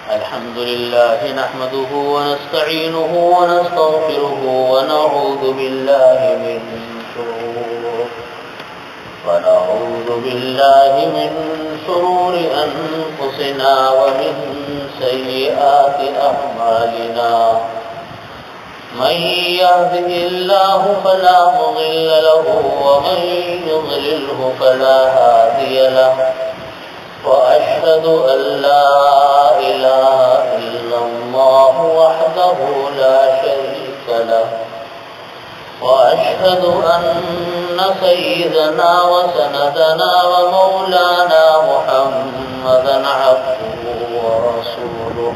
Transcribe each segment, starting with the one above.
الحمد لله نحمده ونستعينه ونستغفره ونعوذ بالله من شرور أنفسنا ومن سيئات أعمالنا من يهده الله فلا مضل له ومن يضلله فلا هادي له وأشهد أن لا إله إلا الله وحده لا شريك له وأشهد أن سيدنا وسندنا ومولانا محمدا عبده ورسوله.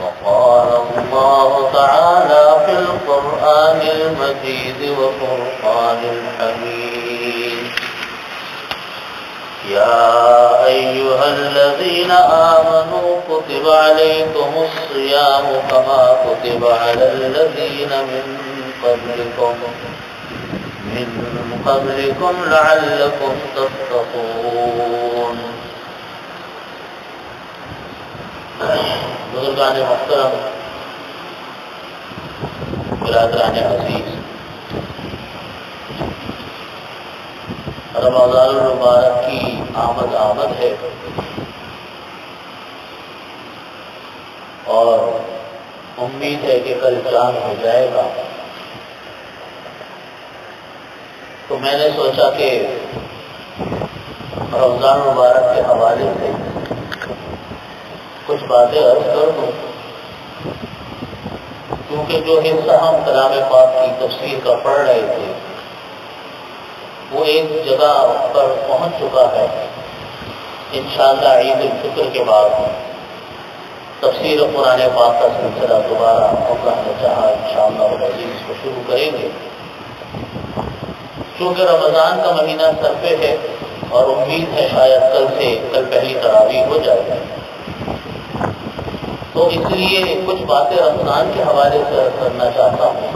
وقال الله تعالى في القرآن المجيد وفرقان الحميد: يا أيها الذين آمنوا كتب عليكم الصيام كما كتب على الذين من قبلكم لعلكم تتقون. بزرگان محترم، برادران عزیز، رمضان المبارک کی آمد ہے اور امید ہے کہ کل چاند ہو جائے گا. تو میں نے سوچا کہ رمضان المبارک کے حوالے سے کچھ باتیں عرض کر دوں، کیونکہ جو حصہ ہم کلام پاک کی تفسیر کا پڑھ رہے تھے وہ ایک جگہ پر پہنچ چکا ہے. انشاءاللہ عید الفطر کے بعد تفسیر قرآن پاک کا سلسلہ دوبارہ اللہ نے چاہا انشاءاللہ العزیز اس کو شروع کریں گے. چونکہ رمضان کا مہینہ سر پہ ہے اور امید ہے شاید کل پہلی تراویح ہو جائے گی، تو اس لیے کچھ باتیں رمضان کے حوالے سے کرنا چاہتا ہوں.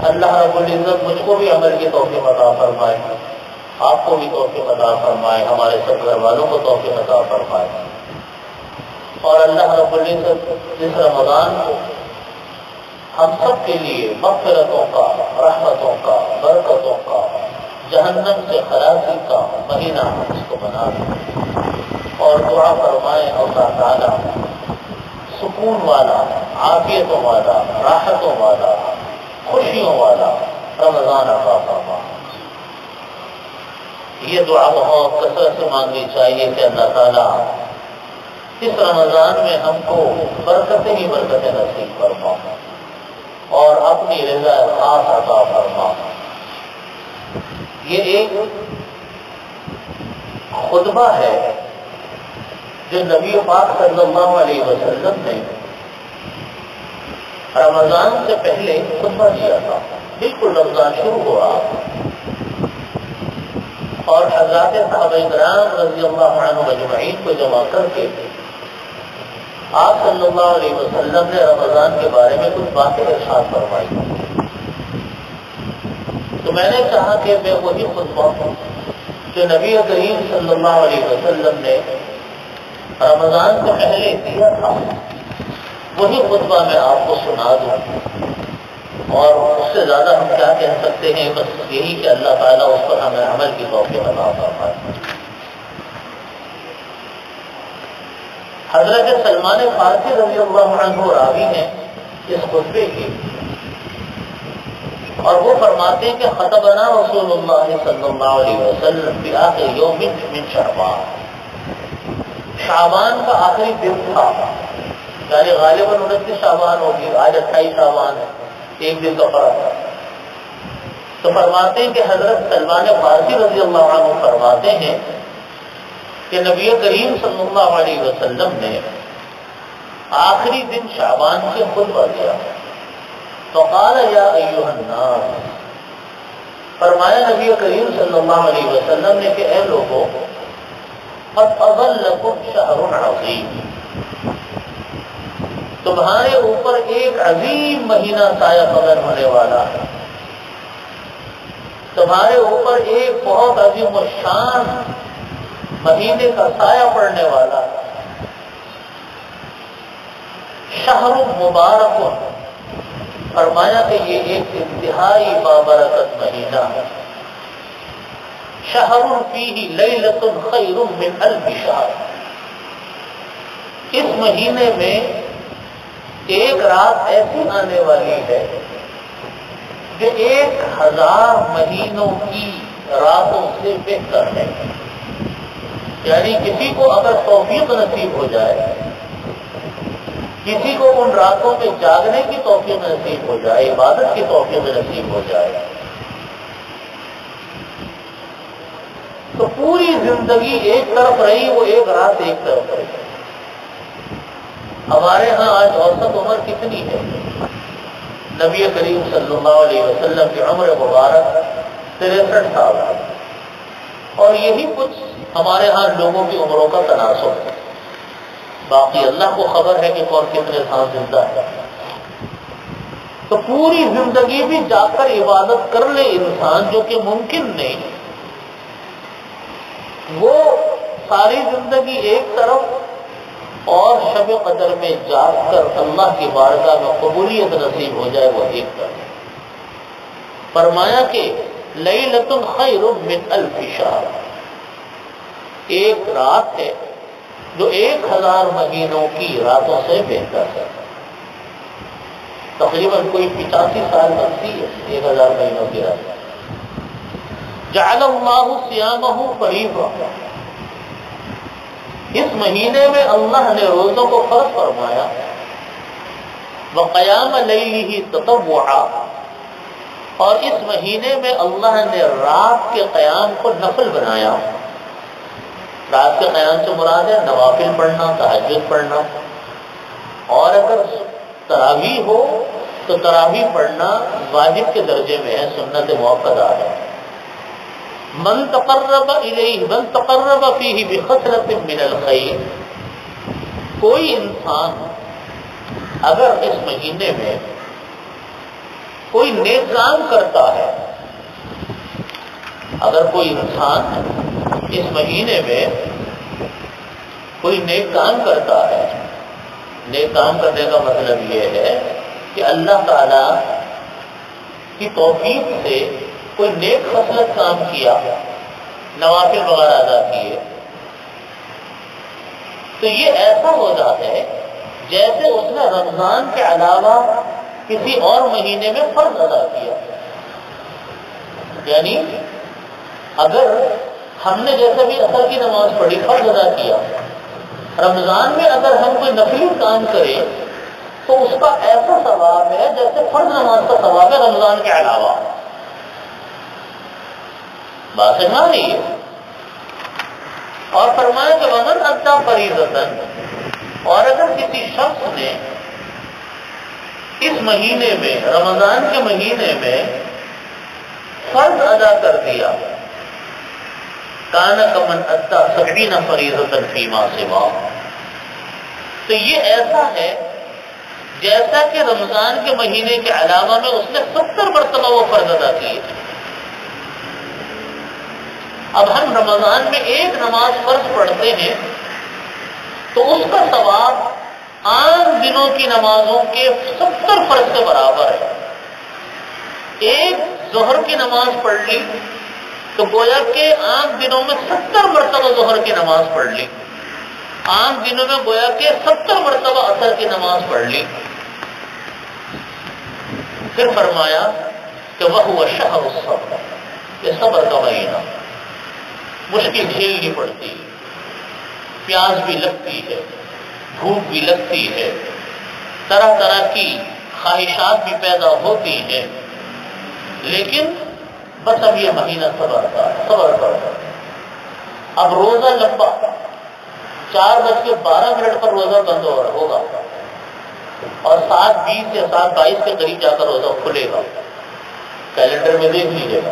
اللہ رب العزت مجھ کو بھی عمل کی توفیق عطا فرمائے، آپ کو بھی توفیق عطا فرمائے، ہمارے سب گھر والوں کو توفیق عطا فرمائے. اور اللہ رب العزت اس رمضان کو ہم سب کے لیے مغفرتوں کا، رحمتوں کا، برکتوں کا، جہنم سے خلاصی کا مہینہ اس کو بنا دے. اور دعا فرمائے اللہ تعالیٰ سکون والا، عافیتوں والا، راحتوں والا، خوشیوں والا رمضان عطا فرما. یہ دعا بہت کثرت سے مانگنی چاہیے کہ اللہ تعالیٰ اس رمضان میں ہم کو برکتیں ہی برکتیں نصیب فرما اور اپنی رضا خاص عطا فرما. یہ ایک خطبہ ہے جو نبی پاک صلی اللہ علیہ وسلم نے رمضان سے پہلے خطبہ دیا تھا. بالکل رمضان شروع ہو رہا اور حضرات صحابہ کرام رضی اللہ عنہم اجمعین کو جمع کر کے آپ صلی اللہ علیہ وسلم نے رمضان کے بارے میں کچھ باتیں ارشاد فرمائی. تو میں نے چاہا کہ میں وہی خطبہ جو نبی کریم صلی اللہ علیہ وسلم نے رمضان سے پہلے دیا تھا وہی خطبہ میں آپ کو سنا دوں. اور اس سے زیادہ ہم کیا کہہ سکتے ہیں، بس یہی کہ اللہ تعالیٰ اس پر ہمیں عمل کی توفیق عطا فرمائے. حضرت سلمان فارسی رضی اللہ عنہ راوی ہیں اس خطبے کے، اور وہ فرماتے ہیں کہ خطبنا رسول اللہ صلی اللہ علیہ وسلم فی آخر یوم من شعبان. شعبان کا آخری دن تھا، یعنی غالباً 29 شعبان ہوگی، آج 28 شعبان ہے، ایک دن کا فرق ہے. تو فرماتے ہیں کہ حضرت سلمان فارسی رضی اللہ عنہ فرماتے ہیں کہ نبی کریم صلی اللہ علیہ وسلم نے آخری دن شعبان سے خطبہ دیا. تو قال یا ایھا الناس، فرمایا نبی کریم صلی اللہ علیہ وسلم نے کہ اے لوگوں، قد اظلکم شہر عظیم، تمہارے اوپر ایک عظیم مہینہ سایہ فگن ہونے والا ہے. تمہارے اوپر ایک بہت عظیم الشان مہینے کا سایہ پڑنے والا ہے. شہر مبارک، فرمایا کہ یہ ایک انتہائی بابرکت مہینہ ہے. شہر فیہ لیلۃ خیر من الف شہر، اس مہینے میں ایک رات ایسی آنے والی ہے جو 1000 مہینوں کی راتوں سے بہتر ہے. یعنی کسی کو اگر توفیق نصیب ہو جائے، کسی کو ان راتوں میں جاگنے کی توفیق نصیب ہو جائے، عبادت کی توفیق نصیب ہو جائے، تو پوری زندگی ایک طرف رہی، وہ ایک رات ایک طرف رہی. ہمارے ہاں آج اوسط عمر کتنی ہے؟ نبی کریم صلی اللہ علیہ وسلم کی عمر مبارک 63 سال ہے، اور یہی کچھ ہمارے ہاں لوگوں کی عمروں کا تناسب ہے. باقی اللہ کو خبر ہے کہ کون کتنے سال زندہ ہے. تو پوری زندگی بھی جا کر عبادت کر لے انسان، جو کہ ممکن نہیں، وہ ساری زندگی ایک طرف اور شب قدر میں جاگ کر اللہ کی بارگاہ میں قبولیت نصیب ہو جائے، وہ ایک طرف. فرمایا کہ لیلۃ خیر من الف شہر، ایک رات ہے جو 1000 مہینوں کی راتوں سے بہتر ہے. تقریباً کوئی 85 سال بنتی ہے 1000 مہینوں کی رات. جعل اللہ صیامہ فریضہ، اس مہینے میں اللہ نے روزوں کو فرض فرمایا. وقیام لیلہ تطوعا، اور اس مہینے میں اللہ نے رات کے قیام کو نفل بنایا. رات کے قیام سے مراد ہے نوافل پڑھنا، تہجد پڑھنا. اور اگر تراویح ہو تو تراویح پڑھنا واجب کے درجے میں ہے، سنت موقدہ ہے. من تقرب الیہ من تقرب فیہ بخصلۃ من الخیر، کوئی انسان اگر اس مہینے میں کوئی نیک کام کرتا ہے، اگر کوئی انسان اس مہینے میں کوئی نیک کام کرتا ہے، نیک کام کرنے کا مطلب یہ ہے کہ اللہ تعالی کی توفیق سے کوئی نیک خصلت کام کیا، نوافل وغیرہ ادا کیے، تو یہ ایسا ہو جاتا ہے جیسے اس نے رمضان کے علاوہ کسی اور مہینے میں فرض ادا کیا. یعنی اگر ہم نے جیسے بھی عصر کی نماز پڑھی، فرض ادا کیا، رمضان میں اگر ہم کوئی نفلی کام کریں تو اس کا ایسا ثواب ہے جیسے فرض نماز کا ثواب ہے رمضان کے علاوہ. بات سمجھ رہی ہے؟ اور فرمایا کہ ومن ادی فریضۃ، اور اگر کسی شخص نے اس مہینے میں، رمضان کے مہینے میں فرض ادا کر دیا، کان کمن ادی 70 فریضۃ فیما سوا، تو یہ ایسا ہے جیسا کہ رمضان کے مہینے کے علاوہ میں اس نے 70 مرتبہ وہ فرض ادا کیے. اب ہم رمضان میں ایک نماز فرض پڑھتے ہیں تو اس کا ثواب عام دنوں کی نمازوں کے 70 فرض کے برابر ہے. ایک ظہر کی نماز پڑھ لی تو گویا کہ عام دنوں میں 70 مرتبہ ظہر کی نماز پڑھ لی، عام دنوں میں گویا کہ 70 مرتبہ عصر کی نماز پڑھ لی. پھر فرمایا کہ وَهُوَ شَهْرُ الصَّبْرِ، یہ صبر کا مہینہ. مشکل جھیلنی پڑتی ہے، پیاس بھی لگتی ہے، بھوک بھی لگتی ہے، طرح طرح کی خواہشات بھی پیدا ہوتی ہیں، لیکن بس اب یہ مہینہ صبر کا ہے، صبر کرو. اب روزہ لمبا 4:12 پر روزہ بند ہوگا اور 7:20 یا 7:22 کے قریب جا کر روزہ کھلے گا. کیلنڈر میں دیکھ لیجیے گا.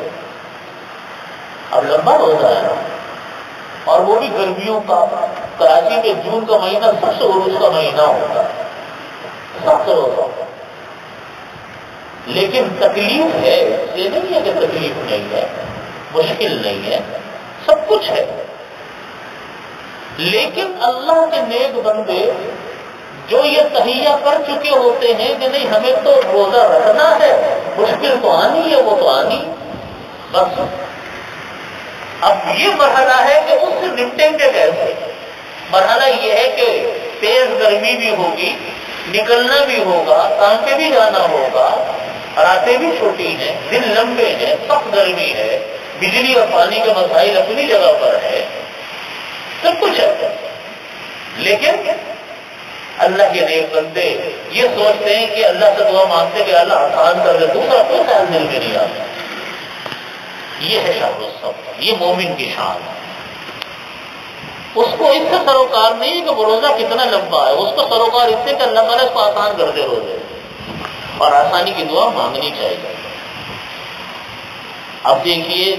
اب لمبا روزہ ہے نا، اور وہ بھی گرمیوں کا. کراچی میں جون کا مہینہ سب سے عروج کا مہینہ ہوتا ہے، سب سے روزہ ہوتا ہے. لیکن تکلیف ہے، یہ نہیں ہے کہ تکلیف نہیں ہے، مشکل نہیں ہے، سب کچھ ہے. لیکن اللہ کے نیک بندے جو یہ تہیہ کر چکے ہوتے ہیں کہ نہیں ہمیں تو روزہ رکھنا ہے، مشکل تو آنی ہے، وہ تو آنی بس۔ اب یہ مرحلہ ہے کہ اس سے نمٹیں گے کیسے؟ مرحلہ یہ ہے کہ تیز گرمی بھی ہوگی، نکلنا بھی ہوگا، کام پہ بھی جانا ہوگا، راتیں بھی چھوٹی ہیں، دن لمبے ہیں، سخت گرمی ہے، بجلی اور پانی کے مسائل اپنی جگہ پر ہے، سب کچھ ہے، لیکن اللہ کے نیک بندے یہ سوچتے ہیں کہ اللہ سے دعا مانگتے کہ اللہ آسان کر دے، دوسرا کوئی خیال دل میں نہیں آتا۔ یہ ہے شہر الصبر، یہ مومن کی شان ہے۔ اس کو اس سے سروکار نہیں کہ وہ روزہ کتنا لمبا ہے، اس کو سروکار اس سے کہ اللہ تعالیٰ اس کو آسان کر دے روزے، اور آسانی کی دعا مانگنی چاہیے۔ اب دیکھیے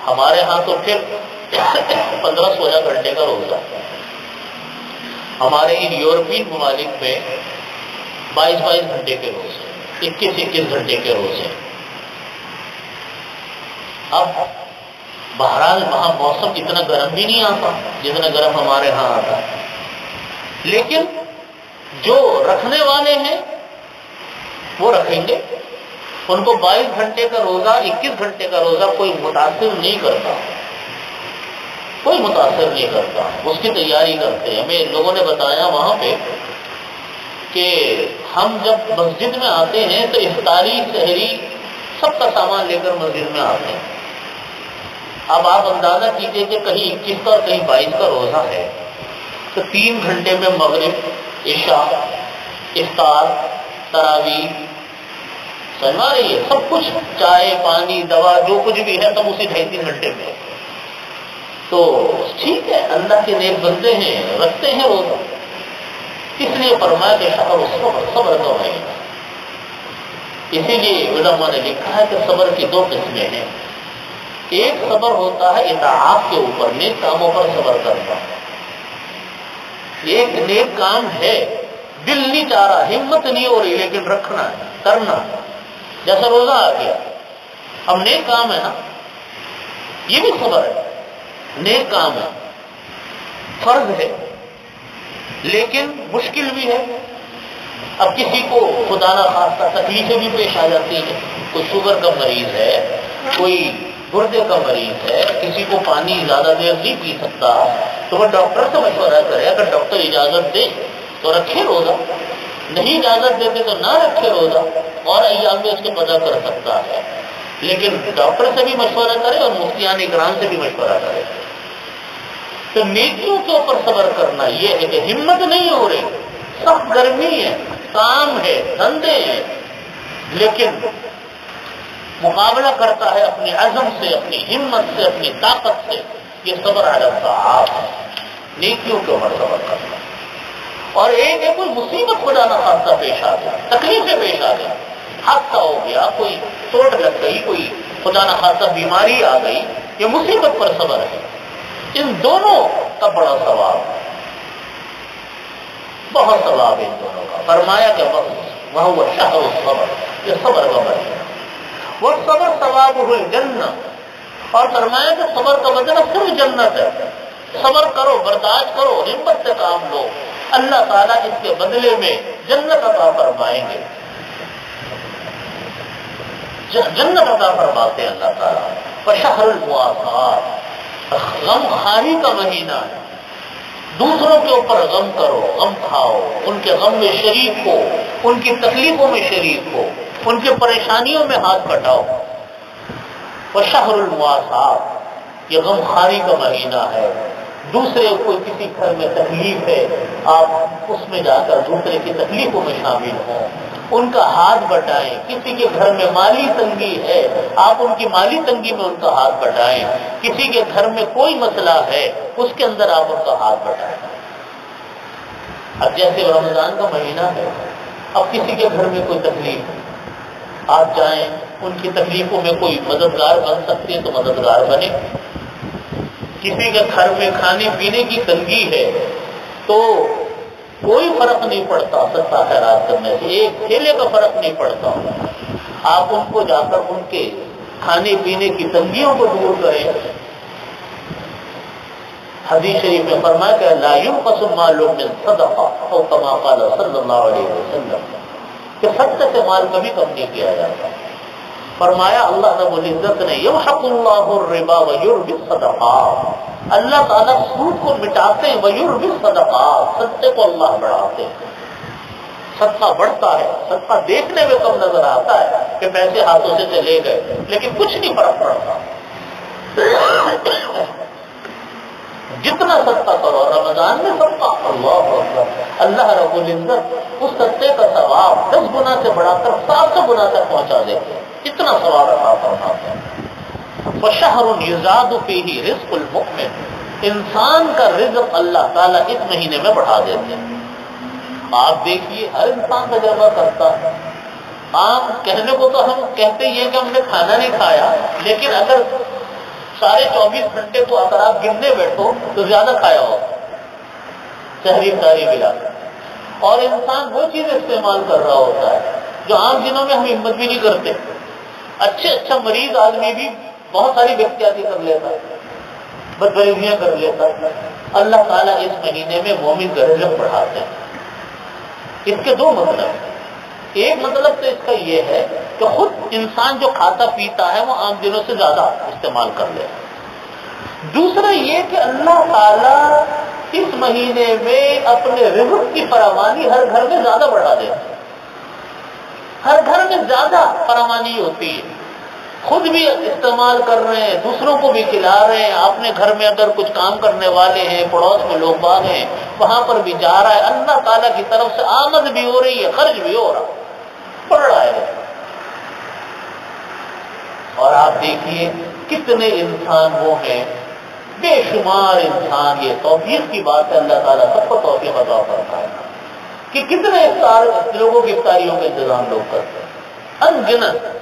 ہمارے ہاں تو پھر 15-16 گھنٹے کا روزہ، ہمارے ان یورپین ممالک میں 22 گھنٹے کے روزے، 21 گھنٹے کے روزے۔ اب بہرحال وہاں موسم اتنا گرم بھی نہیں آتا جتنا گرم ہمارے ہاں آتا، لیکن جو رکھنے والے ہیں وہ رکھیں گے، ان کو 22 گھنٹے کا روزہ، 21 گھنٹے کا روزہ کوئی متاثر نہیں کرتا، کوئی متاثر نہیں کرتا، اس کی تیاری کرتے ہیں۔ ہمیں لوگوں نے بتایا وہاں پہ کہ ہم جب مسجد میں آتے ہیں تو افطاری، سحری سب کا سامان لے کر مسجد میں آتے ہیں۔ اب آپ اندازہ کیجئے کہ کہیں 21 کا اور کہیں 22 کا روزہ ہے تو 3 گھنٹے میں مغرب، عشاء، افطار، تراویح، سمجھ رہی ہے، سب کچھ، چائے پانی دوا جو کچھ بھی ہے سب اسی 2.5-3 گھنٹے میں۔ تو ٹھیک ہے، اللہ کے نیک بندے ہیں، رکھتے ہیں روزہ، اس لیے فرمایا کہ شہر الصبر، صبر کا مہینہ۔ اسی لیے علماء نے لکھا ہے کہ صبر کی 2 قسمیں ہیں۔ ایک صبر ہوتا ہے اطاعت کے اوپر، نیک کاموں پر صبر کرنا۔ ایک نیک کام ہے، دل نہیں چاہ رہا، ہمت نہیں ہو رہی، لیکن رکھنا ہے، کرنا ہے، جیسا روزہ آ گیا، اب نیک کام ہے نا، یہ بھی صبر ہے، نیک کام ہے، فرض ہے، لیکن مشکل بھی ہے۔ اب کسی کو خدا نہ خواستہ تکلیفیں بھی پیش آ جاتی ہیں، کوئی شوگر کا مریض ہے، کوئی گردے کا مریض ہے، کسی کو پانی زیادہ دیر نہیں پی سکتا، تو وہ ڈاکٹر سے مشورہ کرے، اگر ڈاکٹر اجازت دے تو رکھے روزہ، نہیں اجازت دیتے تو نہ رکھے روزہ، اور ایام میں اس کو قضا کر سکتا ہے، لیکن ڈاکٹر سے بھی مشورہ کرے اور مفتیان اکرام سے بھی مشورہ کرے۔ تو نیکیوں کے اوپر صبر کرنا یہ ہے کہ ہمت نہیں ہو رہی، سخت گرمی ہے، کام ہے، دھندے ہیں، لیکن مقابلہ کرتا ہے اپنی عزم سے، اپنی ہمت سے، اپنی طاقت سے، یہ صبر علی الطاعات ہے، نیکیوں کے اوپر صبر کرنا۔ اور ایک ہے کوئی مصیبت خدا نہ خواستہ پیش آ گیا، تکلیفیں پیش آ گئی، حادثہ ہو گیا، کوئی چوٹ لگ گئی، کوئی خدا نہ خواستہ بیماری آ گئی، یہ مصیبت پر صبر ہے۔ ان دونوں کا بڑا ثواب، بہت ثواب ان دونوں کا۔ فرمایا کہ وہو شہر الصبر، یہ صبر کا مہینہ، وہ صبر ثوابہ الجنہ، اور فرمایا کہ صبر کا بدلہ صرف جنت ہے۔ صبر کرو، برداشت کرو، ہمت سے کام لو، اللہ تعالیٰ اس کے بدلے میں جنت عطا فرمائیں گے، جنت عطا فرماتے ہیں اللہ تعالیٰ۔ وشہر المواساۃ، غم خاری کا مہینہ ہے، دوسروں کے اوپر غم کرو، غم کھاؤ، ان کے غم میں شریک ہو، ان کی تکلیفوں میں شریک ہو، ان کی پریشانیوں میں ہاتھ بٹاؤ۔ وشہر المواساۃ، یہ غم خاری کا مہینہ ہے، دوسرے کوئی کسی گھر میں تکلیف ہے، آپ اس میں جا کر دوسرے کی تکلیفوں میں شامل ہوں، ان کا ہاتھ بٹائیں۔ کسی کے گھر میں مالی تنگی ہے، آپ ان کی مالی تنگی میں ان کا ہاتھ بٹائیں۔ کسی کے گھر میں کوئی مسئلہ ہے، اس کے اندر آپ ان کا ہاتھ بٹائیں۔ اب جیسے رمضان کا مہینہ ہے، اب کسی کے گھر میں کوئی تکلیف ہے، آپ جائیں، ان کی تکلیفوں میں کوئی مددگار بن سکتے ہیں تو مددگار بنے۔ کسی کے گھر میں کھانے پینے کی تنگی ہے تو کوئی فرق نہیں پڑتا صدقہ خیرات کرنے سے، ایک تھیلے کا فرق نہیں پڑتا، آپ ان کو جا کر ان کے کھانے پینے کی تنگیوں کو دور کریں۔ حدیث شریف میں فرمایا کہ لا ينقص مال من صدقہ او کما قال صلی اللہ علیہ وسلم، کہ صدقے سے مال کبھی کم نہیں کیا جاتا۔ فرمایا اللہ رب العزت نے یمحق اللہ الربا ویربی الصدقات، اللہ تعالیٰ سود کو مٹاتے ہیں، ویربی الصدقات، صدقے کو اللہ بڑھاتے ہیں۔ صدقہ بڑھتا ہے، صدقہ دیکھنے میں کم نظر آتا ہے کہ پیسے ہاتھوں سے چلے گئے، لیکن کچھ نہیں فرق پڑتا۔ جتنا صدقہ کرو، رمضان میں صدقہ، اللہ اکبر، اللہ رب العزت اس صدقے کا ثواب 10 گنا سے بڑھا کر 700 گنا تک پہنچا دیتے ہیں، اتنا ثواب عطا فرماتے ہیں۔ وشہر یزاد فیہ رزق المؤمن، انسان کا رزق اللہ تعالیٰ اس مہینے میں بڑھا دیتے ہیں۔ آپ دیکھیے ہر انسان تجربہ کرتا ہے، عام کہنے کو تو ہم کہتے ہی ہیں کہ ہم نے کھانا نہیں کھایا، لیکن اگر سارے 24 گھنٹے کو اگر آپ گننے بیٹھو تو زیادہ کھایا ہو، شہری افطاری ملا کر، اور انسان وہ چیز استعمال کر رہا ہوتا ہے جو عام دنوں میں ہم ہمت بھی نہیں کرتے۔ اچھا مریض آدمی بھی بہت ساری احتیاطی کر لیتا ہے، بدپریزیاں کر لیتا ہے۔ اللہ تعالیٰ اس مہینے میں مومن کا رزق بڑھاتے ہیں۔ اس کے دو مطلب ہیں، ایک مطلب تو اس کا یہ ہے کہ خود انسان جو کھاتا پیتا ہے وہ عام دنوں سے زیادہ استعمال کر لے۔ دوسرا یہ کہ اللہ تعالیٰ اس مہینے میں اپنے رزق کی فراوانی ہر گھر میں زیادہ بڑھا دیتا ہے، ہر گھر میں زیادہ فراوانی ہوتی ہے، خود بھی استعمال کر رہے ہیں، دوسروں کو بھی کھلا رہے ہیں، اپنے گھر میں اگر کچھ کام کرنے والے ہیں، پڑوس میں لوگ باغ ہیں، وہاں پر بھی جا رہا ہے، اللہ تعالیٰ کی طرف سے آمد بھی ہو رہی ہے، خرچ بھی ہو رہا، پڑ رہا ہے۔ اور آپ دیکھیے کتنے انسان وہ ہیں، بے شمار انسان، یہ توفیق کی بات ہے، اللہ تعالیٰ سب کو توفیق عطا کرتا ہے کہ کتنے افطار لوگوں کی افطاریوں کا انتظام لوگ کرتے ہیں، انگنت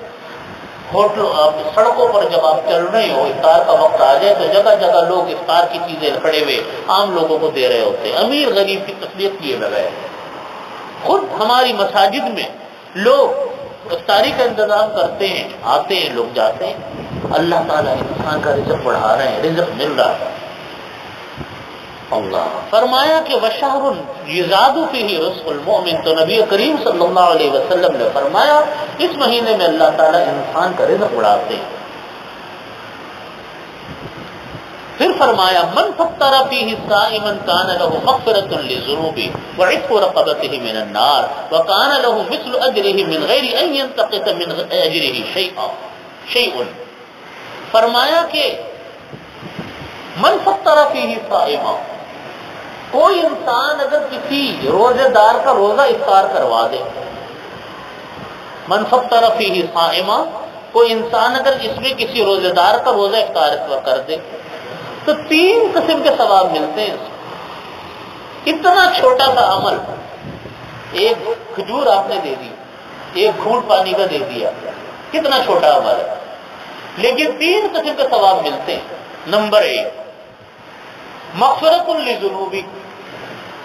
ہوٹلوں، سڑکوں پر جب آپ چل رہے ہو، افطار کا وقت آ جائے تو جگہ جگہ لوگ افطار کی چیزیں کھڑے ہوئے عام لوگوں کو دے رہے ہوتے ہیں، امیر غریب کی تصدیق کیے بغیر۔ خود ہماری مساجد میں لوگ افطاری کا انتظام کرتے ہیں، آتے ہیں لوگ، جاتے ہیں، اللہ تعالیٰ انسان کا رزق بڑھا رہے ہیں، رزق مل رہا ہے۔ اللہ فرمایا کہ وشہر یزاد فیہ رزق المؤمن، تو نبی کریم صلی اللہ علیہ وسلم نے فرمایا اس مہینے میں اللہ تعالیٰ انسان کا رزق بڑھاتے ہیں۔ پھر فرمایا من فطر فیہ صائما کان لہ مغفرۃ لذنوبہ وعتق رقبتہ من النار وکان لہ مثل اجرہ من غیر ان ینتقص من اجرہ شیء۔ فرمایا کہ من فطر فیہ صائما، کوئی انسان اگر کسی روزے دار کا روزہ افطار کروا دے، من فطر فیہ صائما، کوئی انسان اگر اس میں کسی روزے دار کا روزہ افطار کر دے تو 3 قسم کے ثواب ملتے ہیں۔ اتنا چھوٹا سا عمل، ایک کھجور آپ نے دے دی، ایک گھونٹ پانی کا دے دیا، کتنا چھوٹا عمل ہے، لیکن 3 قسم کے ثواب ملتے ہیں۔ نمبر 1 مغفرۃ لذنوبہ،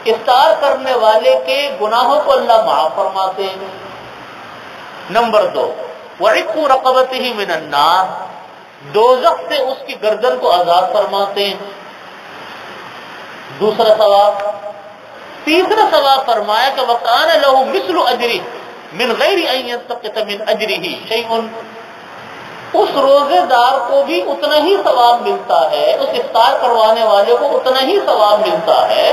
افطار کرنے والے کے گناہوں کو اللہ معاف فرماتے ہیں۔ نمبر 2 وعتق رقبتہ من النار، دوزخ سے اس کی گردن کو آزاد فرماتے ہیں، دوسرا ثواب۔ تیسرا ثواب فرمایا کہ وکان لہ مثل اجرہ من غیر ان ینتقص من اجرہ شیء، اس روزے دار کو بھی اتنا ہی ثواب ملتا ہے، اس افطار کروانے والے کو اتنا ہی ثواب ملتا ہے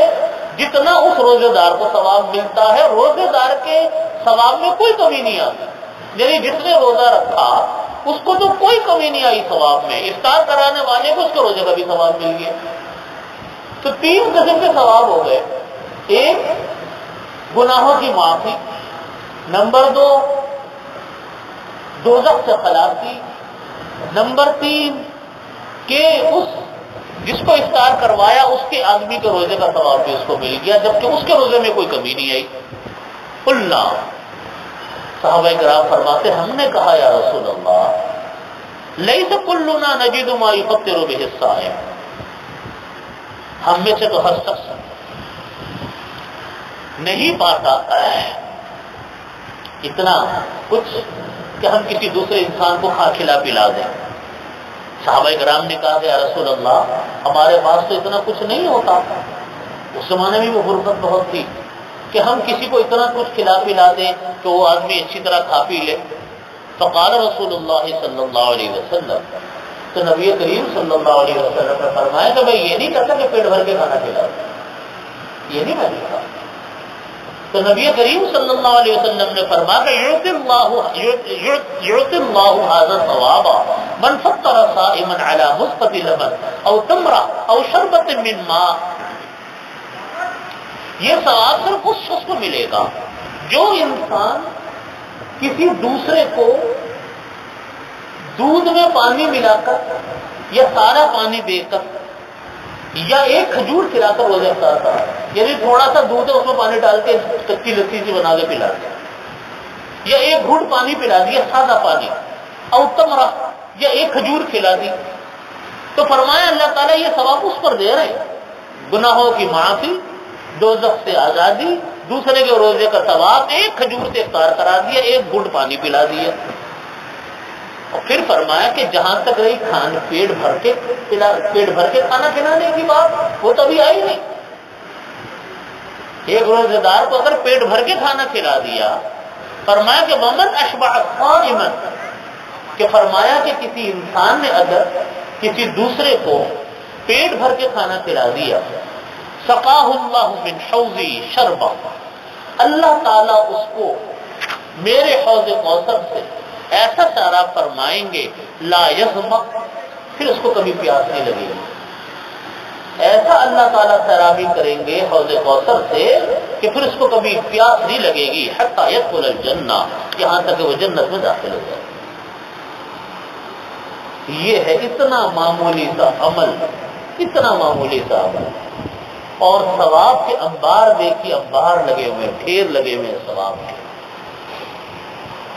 جتنا اس روزے دار کو ثواب ملتا ہے۔ روزے دار کے ثواب میں کوئی کمی نہیں آتی، یعنی جس نے روزہ رکھا اس کو تو کوئی کمی نہیں آئی ثواب میں، افطار کرانے والے کو اس کے روزے کا بھی ثواب مل گیا۔ تو 3 قسم کے ثواب ہو گئے، ایک گناہوں کی معافی، نمبر 2 دوزخ سے خلاصی، نمبر 3 کہ اس جس کو افطار کروایا اس کے آدمی کے روزے کا ثواب بھی اس کو مل گیا، جبکہ اس کے روزے میں کوئی کمی نہیں آئی۔ اللہ، صحابہ کرام فرماتے ہم نے کہا یا رسول اللہ لیس کلنا نجد ما یفطر بہ الصائم، ہم میں سے تو ہر شخص نہیں پاتا اتنا کچھ کہ ہم کسی دوسرے انسان کو کھلا پلا دیں۔ صحابہ کرام نے کہا کہ یا رسول اللہ ہمارے پاس تو اتنا کچھ نہیں ہوتا. اس زمانے میں وہ غربت بہت تھی کہ ہم کسی کو اتنا کچھ کھلا پلا دیں کہ وہ آدمی اچھی طرح کھا پی لے. فقال رسول اللہ صلی اللہ علیہ وسلم، تو نبی کریم صلی اللہ علیہ وسلم نے فرمایا کہ میں یہ نہیں کہتا کہ پیٹ بھر کے کھانا کھلا دوں، یہ نہیں میں کہا. تو نبی کریم صلی اللہ علیہ وسلم نے فرمایا کہ یعطی اللہ هذا الثواب من فطر صائما على مسقط لبن او تمرہ او شربت من ماء. یہ ثواب صرف اس شخص کو ملے گا جو انسان کسی دوسرے کو دودھ میں پانی ملا کر یا سارا پانی دے کر یا ایک کھجور کھلا کر روزہ افطار کرا، یعنی تھوڑا سا دودھ ہے اس میں پانی ڈال کے کچی لسی سی بنا کے پلا دیا، یا ایک گھونٹ پانی پلا دیا سادہ پانی، او تمرہ یا ایک کھجور کھلا دی، تو فرمایا اللہ تعالیٰ یہ ثواب اس پر دے رہے ہیں، گناہوں کی معافی، دوزخ سے آزادی، دوسرے کے روزے کا ثواب، ایک کھجور سے افطار کرا دیا، ایک گھونٹ پانی پلا دیا. اور پھر فرمایا کہ جہاں تک رہی پیٹ بھر کے کھانا کھلانے کی بات، وہ تو ابھی آئی نہیں. ایک روزے دار کو اگر پیٹ بھر کے کھانا کھلا دیا، فرمایا کہ ومن اشبع صائما، کہ فرمایا کہ کسی انسان نے اگر کسی دوسرے کو پیٹ بھر کے کھانا کھلا دیا، سقاہ اللہ من حوضی شربا، اللہ تعالیٰ اس کو میرے حوض کوثر سے ایسا شراب فرمائیں گے لا یظمأ، پھر اس کو کبھی پیاس نہیں لگے گی. ایسا اللہ تعالیٰ سیرابی کریں گے حوض کوثر سے کہ پھر اس کو کبھی پیاس نہیں لگے گی، حتی یدخل الجنہ، یہاں تک کہ وہ جنت میں داخل ہو جائے. یہ ہے اتنا معمولی سا عمل، اتنا معمولی سا عمل، اور ثواب کے انبار دیکھیے، انبار لگے ہوئے، ڈھیر لگے ہوئے ثواب کے.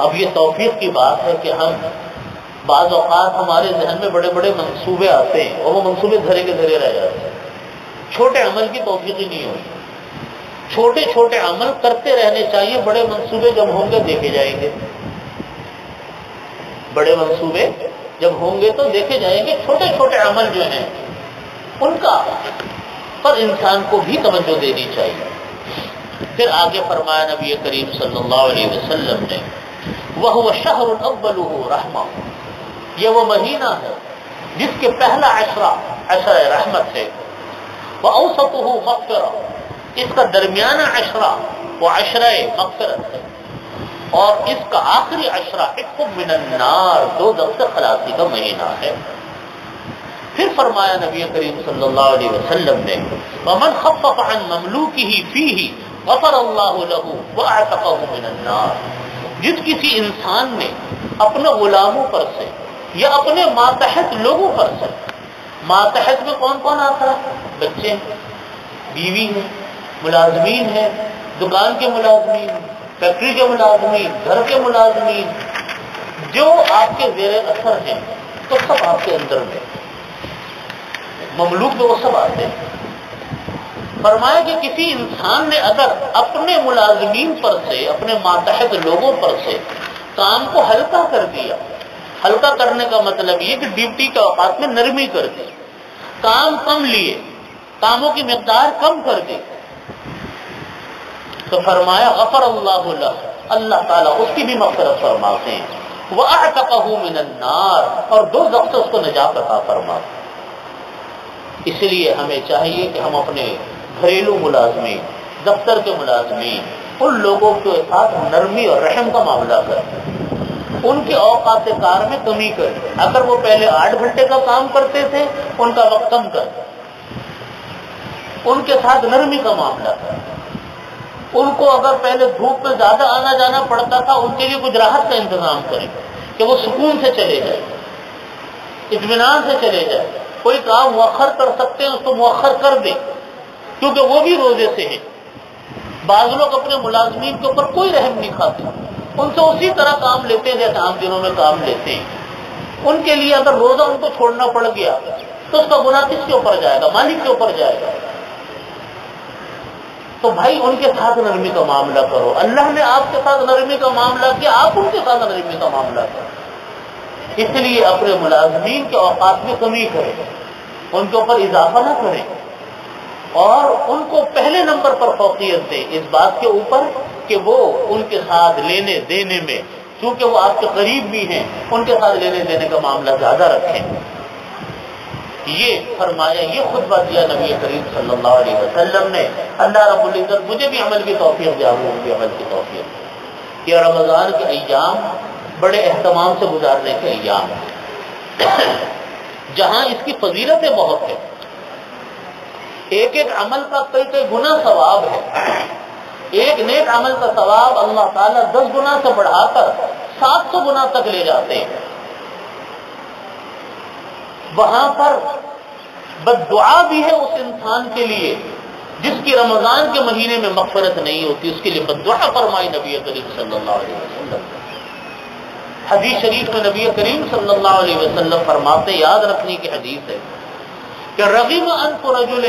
اب یہ توفیق کی بات ہے کہ ہم بعض اوقات ہمارے ذہن میں بڑے بڑے منصوبے آتے ہیں اور وہ منصوبے دھرے کے دھرے رہ جاتے ہیں. چھوٹے عمل کی توفیق ہی نہیں ہوتی. چھوٹے چھوٹے عمل کرتے رہنے چاہیے، بڑے منصوبے جب ہوں گے دیکھے جائیں گے. بڑے منصوبے جب ہوں گے تو دیکھے جائیں گے. چھوٹے چھوٹے عمل جو ہیں ان کا پر انسان کو بھی توجہ دینی چاہیے. پھر آگے فرمایا نبی کریم صلی اللہ علیہ وسلم نے، وَهُوَ شَهْرٌ أَوَّلُهُ رَحْمَةٌ، یہ وہ مہینہ ہے جس کے پہلا عشرہ رحمت ہے، وَأَوْسَطُهُ مَغْفِرَةٌ، اس کا درمیانہ عشرہ وہ عشرہ مغفرت ہے، اور اس کا آخری عشرہ عتق من النار، دوزخ سے خلاصی کا مہینہ ہے. پھر فرمایا نبی کریم صلی اللہ علیہ وسلم نے، وَمَنْ خَفَّفَ عَنْ مَمْلُوكِهِ فِيهِ غَفَرَ اللَّهُ لَهُ وَأَعْتَقَهُ مِنَ النَّارِ، جس کسی انسان نے اپنے غلاموں پر سے یا اپنے ماتحت لوگوں پر سے، ماتحت میں کون کون آتا ہے؟ بچے، بیوی ہیں، ملازمین ہیں، دکان کے ملازمین، فیکٹری کے ملازمین، گھر کے ملازمین، جو آپ کے زیر اثر ہیں تو سب آپ کے اندر میں مملوک میں وہ سب آتے ہیں. فرمایا کہ کسی انسان نے اگر اپنے ملازمین پر سے، اپنے ماتحت لوگوں پر سے کام کو ہلکا کر دیا، ہلکا کرنے کا مطلب یہ کہ ڈیوٹی کے اوقات میں نرمی کر دی، کام کم لیے، کاموں کی مقدار کم کر دی، تو فرمایا غفر اللہ لہ، اللہ تعالیٰ اس کی بھی مغفرت فرماتے ہیں، وَأَعْتَقَهُ مِنَ النَّارِ، اور دوزخ سے اس کو نجات عطا فرماتے ہیں. اس لیے ہمیں چاہیے کہ ہم اپنے گھریلو ملازمین، دفتر کے ملازمین، ان لوگوں کے ساتھ نرمی اور رحم کا معاملہ کریں، ان کے اوقات کار میں کمی کریں. اگر وہ پہلے 8 گھنٹے کا کام کرتے تھے ان کا وقت کم کریں، ان کے ساتھ نرمی کا معاملہ کریں. ان کو اگر پہلے دھوپ میں زیادہ آنا جانا پڑتا تھا ان کے لیے کچھ راحت کا انتظام کریں کہ وہ سکون سے چلے جائیں، اطمینان سے چلے جائیں. کوئی کام مؤخر کر سکتے ہیں اس کو مؤخر کر دیں، کیونکہ وہ بھی روزے سے ہیں. بعض لوگ اپنے ملازمین کے اوپر کوئی رحم نہیں کھاتے، ان سے اسی طرح کام لیتے ہیں جیسے عام دنوں میں کام لیتے ہیں. ان کے لیے اگر روزہ ان کو چھوڑنا پڑ گیا تو اس کا گناہ کس کے اوپر جائے گا؟ مالک کے اوپر جائے گا. تو بھائی ان کے ساتھ نرمی کا معاملہ کرو. اللہ نے آپ کے ساتھ نرمی کا معاملہ کیا، آپ ان کے ساتھ نرمی کا معاملہ کرو. اس لیے اپنے ملازمین کے اوقات میں کمی کریں، ان کے اوپر اضافہ نہ کریں، اور ان کو پہلے نمبر پر فوقیت دیں اس بات کے اوپر کہ وہ ان کے ساتھ لینے دینے میں، چونکہ وہ آپ کے قریب بھی ہیں، ان کے ساتھ لینے دینے کا معاملہ زیادہ رکھیں۔ یہ فرمایا، یہ خطبہ دیا نبی کریم صلی اللہ علیہ وسلم نے۔ اللہ رب العزت مجھے بھی عمل کی توفیق دے، آپ لوگوں کی عمل کی توفیق دے۔ یہ رمضان کے ایام بڑے اہتمام سے گزارنے کے ایام ہیں، جہاں اس کی فضیلتیں بہت ہیں۔ ایک ایک عمل کا کئی کئی گنا ثواب ہے۔ ایک نیک عمل کا ثواب اللہ تعالیٰ 10 گنا سے بڑھا کر 700 گنا تک لے جاتے ہیں۔ وہاں پر بددعا بھی ہے اس انسان کے لیے جس کی رمضان کے مہینے میں مغفرت نہیں ہوتی، اس کے لیے بددعا فرمائی نبی کریم صلی اللہ علیہ وسلم۔ حدیث شریف میں نبی کریم صلی اللہ علیہ وسلم فرماتے، یاد رکھنے کی حدیث ہے کہ رغم انف رجل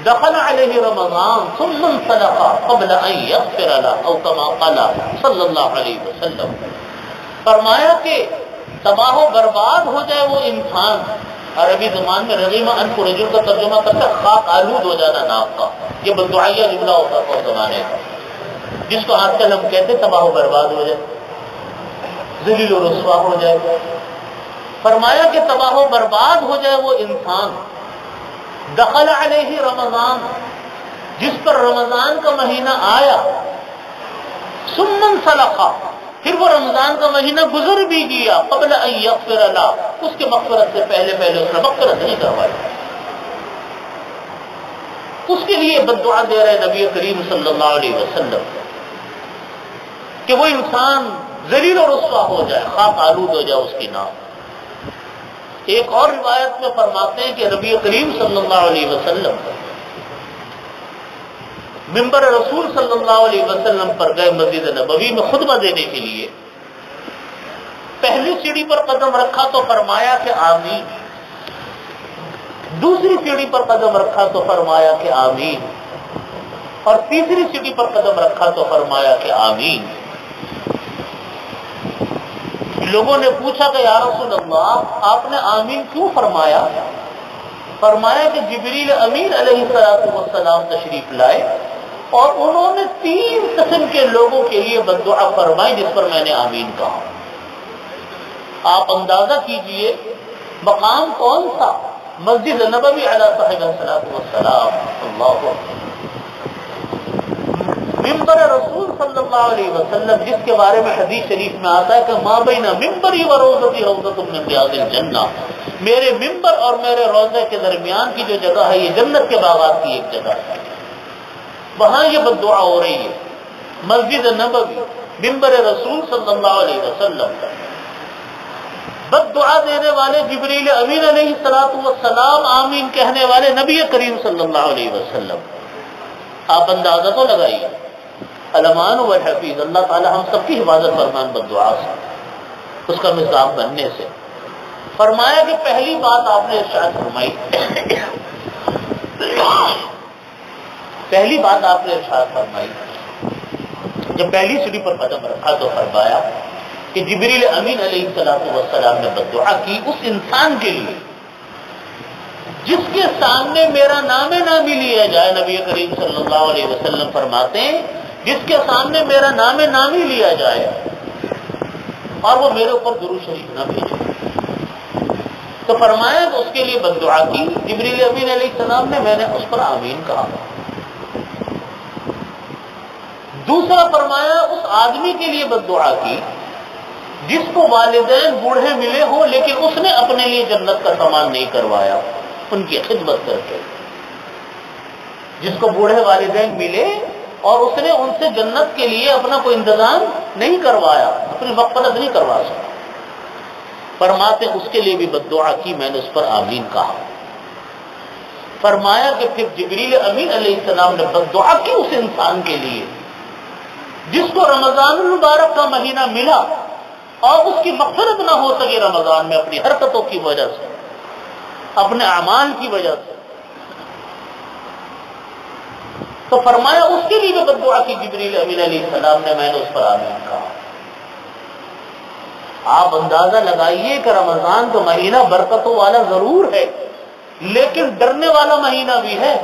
دخل علیہ رمضان ثم انسلخ قبل ان یغفر له، او کما قال صلی اللہ علیہ وسلم۔ فرمایا کہ تباہ و برباد ہو جائے وہ انسان، عربی زبان میں رغم انف رجل کا ترجمہ کرتا ہے خاک آلود ہو جانا ناک کا، یہ بددعائیہ جملہ ہوتا ہے اس زمانے کا، جس کو آج کل ہم کہتے ہیں تباہ و برباد ہو جائے، ذلیل و رسوا ہو جائے۔ فرمایا کہ تباہ و برباد ہو جائے وہ انسان، دخل علیہ رمضان، جس پر رمضان کا مہینہ آیا، ثم انسلخ، پھر وہ رمضان کا مہینہ گزر بھی گیا، قبل ان یغفر له، اس کے مغفرت سے پہلے اس نے مغفرت نہیں کروائی۔ اس کے لیے بددعا دے رہے نبی کریم صلی اللہ علیہ وسلم کہ وہ انسان ذلیل و رسوا ہو جائے، خاک آلود ہو جائے اس کی نام۔ ایک اور روایت میں فرماتے ہیں کہ نبی کریم صلی اللہ علیہ وسلم منبر رسول صلی اللہ علیہ وسلم پر گئے مسجد نبوی میں خطبہ دینے کے لیے، پہلی سیڑھی پر قدم رکھا تو فرمایا کہ آمین، دوسری سیڑھی پر قدم رکھا تو فرمایا کہ آمین، اور تیسری سیڑھی پر قدم رکھا تو فرمایا کہ آمین۔ لوگوں نے پوچھا کہ یا رسول اللہ آپ نے آمین کیوں فرمایا؟ فرمایا کہ جبریل امین علیہ السلام تشریف لائے اور انہوں نے 3 قسم کے لوگوں کے لیے بددعا فرمائی جس پر میں نے آمین کہا۔ آپ اندازہ کیجئے مقام کون سا؟ مسجد نبوی علی صاحب السلام، اللہ اکبر، ممبر رسول صلی اللہ علیہ وسلم، جس کے بارے میں حدیث شریف میں آتا ہے کہ ما بین ممبری و روضتی روضۃ من ریاض الجنہ، میرے ممبر اور میرے روضے کے درمیان کی جو جگہ ہے یہ جنت کے باغات کی ایک جگہ ہے، وہاں یہ بددعا ہو رہی ہے۔ مسجد نبوی، ممبر رسول صلی اللہ علیہ وسلم، بددعا دینے والے جبریل امین علیہ السلام، آمین کہنے والے نبی کریم صلی اللہ علیہ وسلم۔ آپ اندازہ تو لگائیے، الامان والحفیظ، اللہ تعالی ہم سب کی حفاظت فرمان بددعا سے، اس کا مصداق بننے سے۔ فرمایا کہ پہلی بات آپ نے ارشاد فرمائی، پہلی بات آپ نے ارشاد فرمائی، جب پہلی سیڑھی پر قدم رکھا تو فرمایا کہ جبریل امین علیہ السلام نے بددعا کی اس انسان کے لیے جس کے سامنے میرا نام نامی لیا جائے۔ نبی کریم صلی اللہ علیہ وسلم فرماتے ہیں جس کے سامنے میرا نام نامی لیا جائے اور وہ میرے اوپر درود شریف نہ بھیجے، تو فرمایا کہ اس کے لیے بددعا کی جبریل امین علیہ السلام نے، میں نے اس پر آمین کہا۔ دوسرا فرمایا اس آدمی کے لیے بددعا کی جس کو والدین بوڑھے ملے ہوں لیکن اس نے اپنے لیے جنت کا سامان نہیں کروایا، ان کی خدمت کر کے، جس کو بوڑھے والدین ملے اور اس نے ان سے جنت کے لیے اپنا کوئی انتظام نہیں کروایا، اپنی مغفرت نہیں کروا سکا، فرماتے اس کے لیے بھی بددعا کی، میں نے اس پر آمین کہا۔ فرمایا کہ پھر جبریل امین علیہ السلام نے بددعا کی اس انسان کے لیے جس کو رمضان المبارک کا مہینہ ملا اور اس کی مغفرت نہ ہو سکے رمضان میں اپنی حرکتوں کی وجہ سے، اپنے اعمال کی وجہ سے، تو فرمایا اس کے لیے بھی بددعا کی جبریل امین علیہ السلام نے، میں نے اس پر آمین کہا۔ آپ اندازہ لگائیے کہ رمضان کا مہینہ برکتوں والا ضرور ہے، لیکن ڈرنے والا مہینہ بھی ہے۔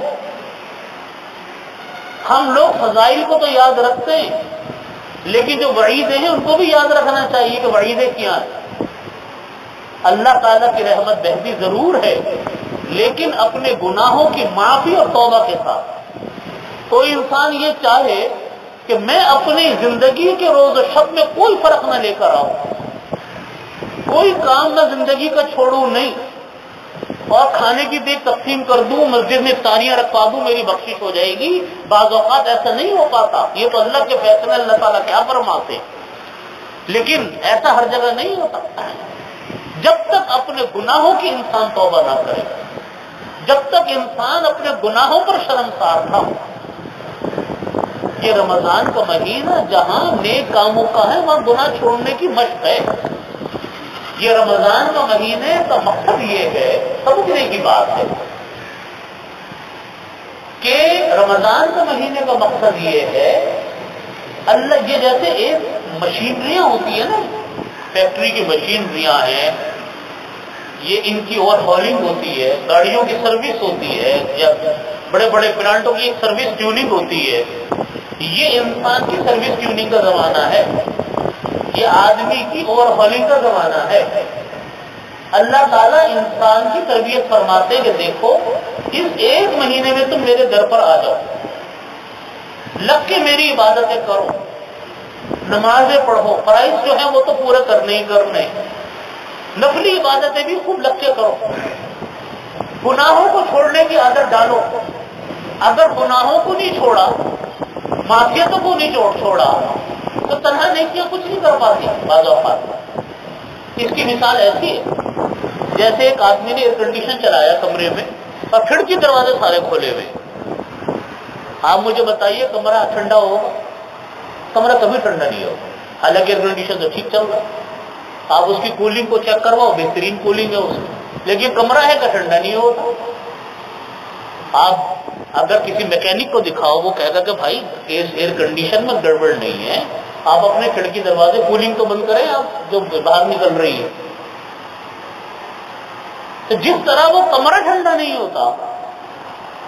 ہم لوگ فضائل کو تو یاد رکھتے ہیں، لیکن جو وعیدیں ہیں ان کو بھی یاد رکھنا چاہیے کہ وعیدیں کیا ہیں۔ اللہ تعالیٰ کی رحمت بہتی ضرور ہے، لیکن اپنے گناہوں کی معافی اور توبہ کے ساتھ۔ کوئی انسان یہ چاہے کہ میں اپنی زندگی کے روز و شب میں کوئی فرق نہ لے کر آؤں، کوئی کام میں زندگی کا چھوڑوں نہیں، اور کھانے کی دیگ تقسیم کر دوں، مسجد میں افطاریاں رکھوا دوں، میری بخشش ہو جائے گی، بعض اوقات ایسا نہیں ہو پاتا، یہ تو اللہ کے فیصلے، اللہ تعالیٰ کیا فرماتے، لیکن ایسا ہر جگہ نہیں ہوتا۔ جب تک اپنے گناہوں کی انسان توبہ نہ کرے، جب تک انسان اپنے گناہوں پر شرمسار نہ ہو۔ یہ رمضان کا مہینہ جہاں نیک کاموں کا ہے وہاں گناہ چھوڑنے کی مشق ہے۔ یہ رمضان کا مہینے کا مقصد یہ ہے، سمجھنے کی بات ہے کہ رمضان کا مہینے کا مقصد یہ ہے، اللہ یہ جیسے ایک مشینریاں ہوتی ہے نا، فیکٹری کی مشینریاں ہیں، یہ ان کی اوور ہالنگ ہوتی ہے، گاڑیوں کی سروس ہوتی ہے، یا بڑے بڑے پلانٹوں کی ایک سروس ٹیوننگ ہوتی ہے۔ یہ انسان کی سروس ٹیوننگ کا زمانہ ہے، یہ آدمی کی اوور ہالنگ کا زمانہ ہے۔ اللہ تعالیٰ انسان کی تربیت فرماتے کہ دیکھو اس ایک مہینے میں تم میرے در پر آ جاؤ، لگ کے میری عبادتیں کرو، نمازیں پڑھو، فرائض جو ہیں وہ تو پورے کرنے ہی کرنے، نفلی عبادتیں بھی خوب لگ کے کرو، گناہوں کو چھوڑنے کی عادت ڈالو۔ اگر گناہوں کو نہیں چھوڑا، معصیتوں کو نہیں چھوڑا تو تنہا نیکیاں کچھ نہیں کر پاتی بعض اوقات۔ اس کی مثال ایسی ہے جیسے ایک آدمی نے ایئر کنڈیشن چلایا کمرے میں اور کھڑکی دروازے سارے کھولے ہوئے۔ آپ مجھے بتائیے کمرہ ٹھنڈا ہوگا؟ کمرہ کبھی ٹھنڈا نہیں ہوگا، حالانکہ ایئر کنڈیشن تو ٹھیک چل رہا، آپ اس کی کولنگ کو چیک کرواؤ، بہترین کولنگ ہے اس میں، لیکن کمرہ ہے کہ ٹھنڈا نہیں ہوتا۔ آپ اگر کسی میکینک کو دکھاؤ وہ کہے گا کہ بھائی ایئر کنڈیشن میں گڑبڑ نہیں ہے، آپ اپنے کھڑکی دروازے کولنگ تو بند کریں، آپ جو باہر نکل رہی ہے۔ تو جس طرح وہ کمرہ ٹھنڈا نہیں ہوتا،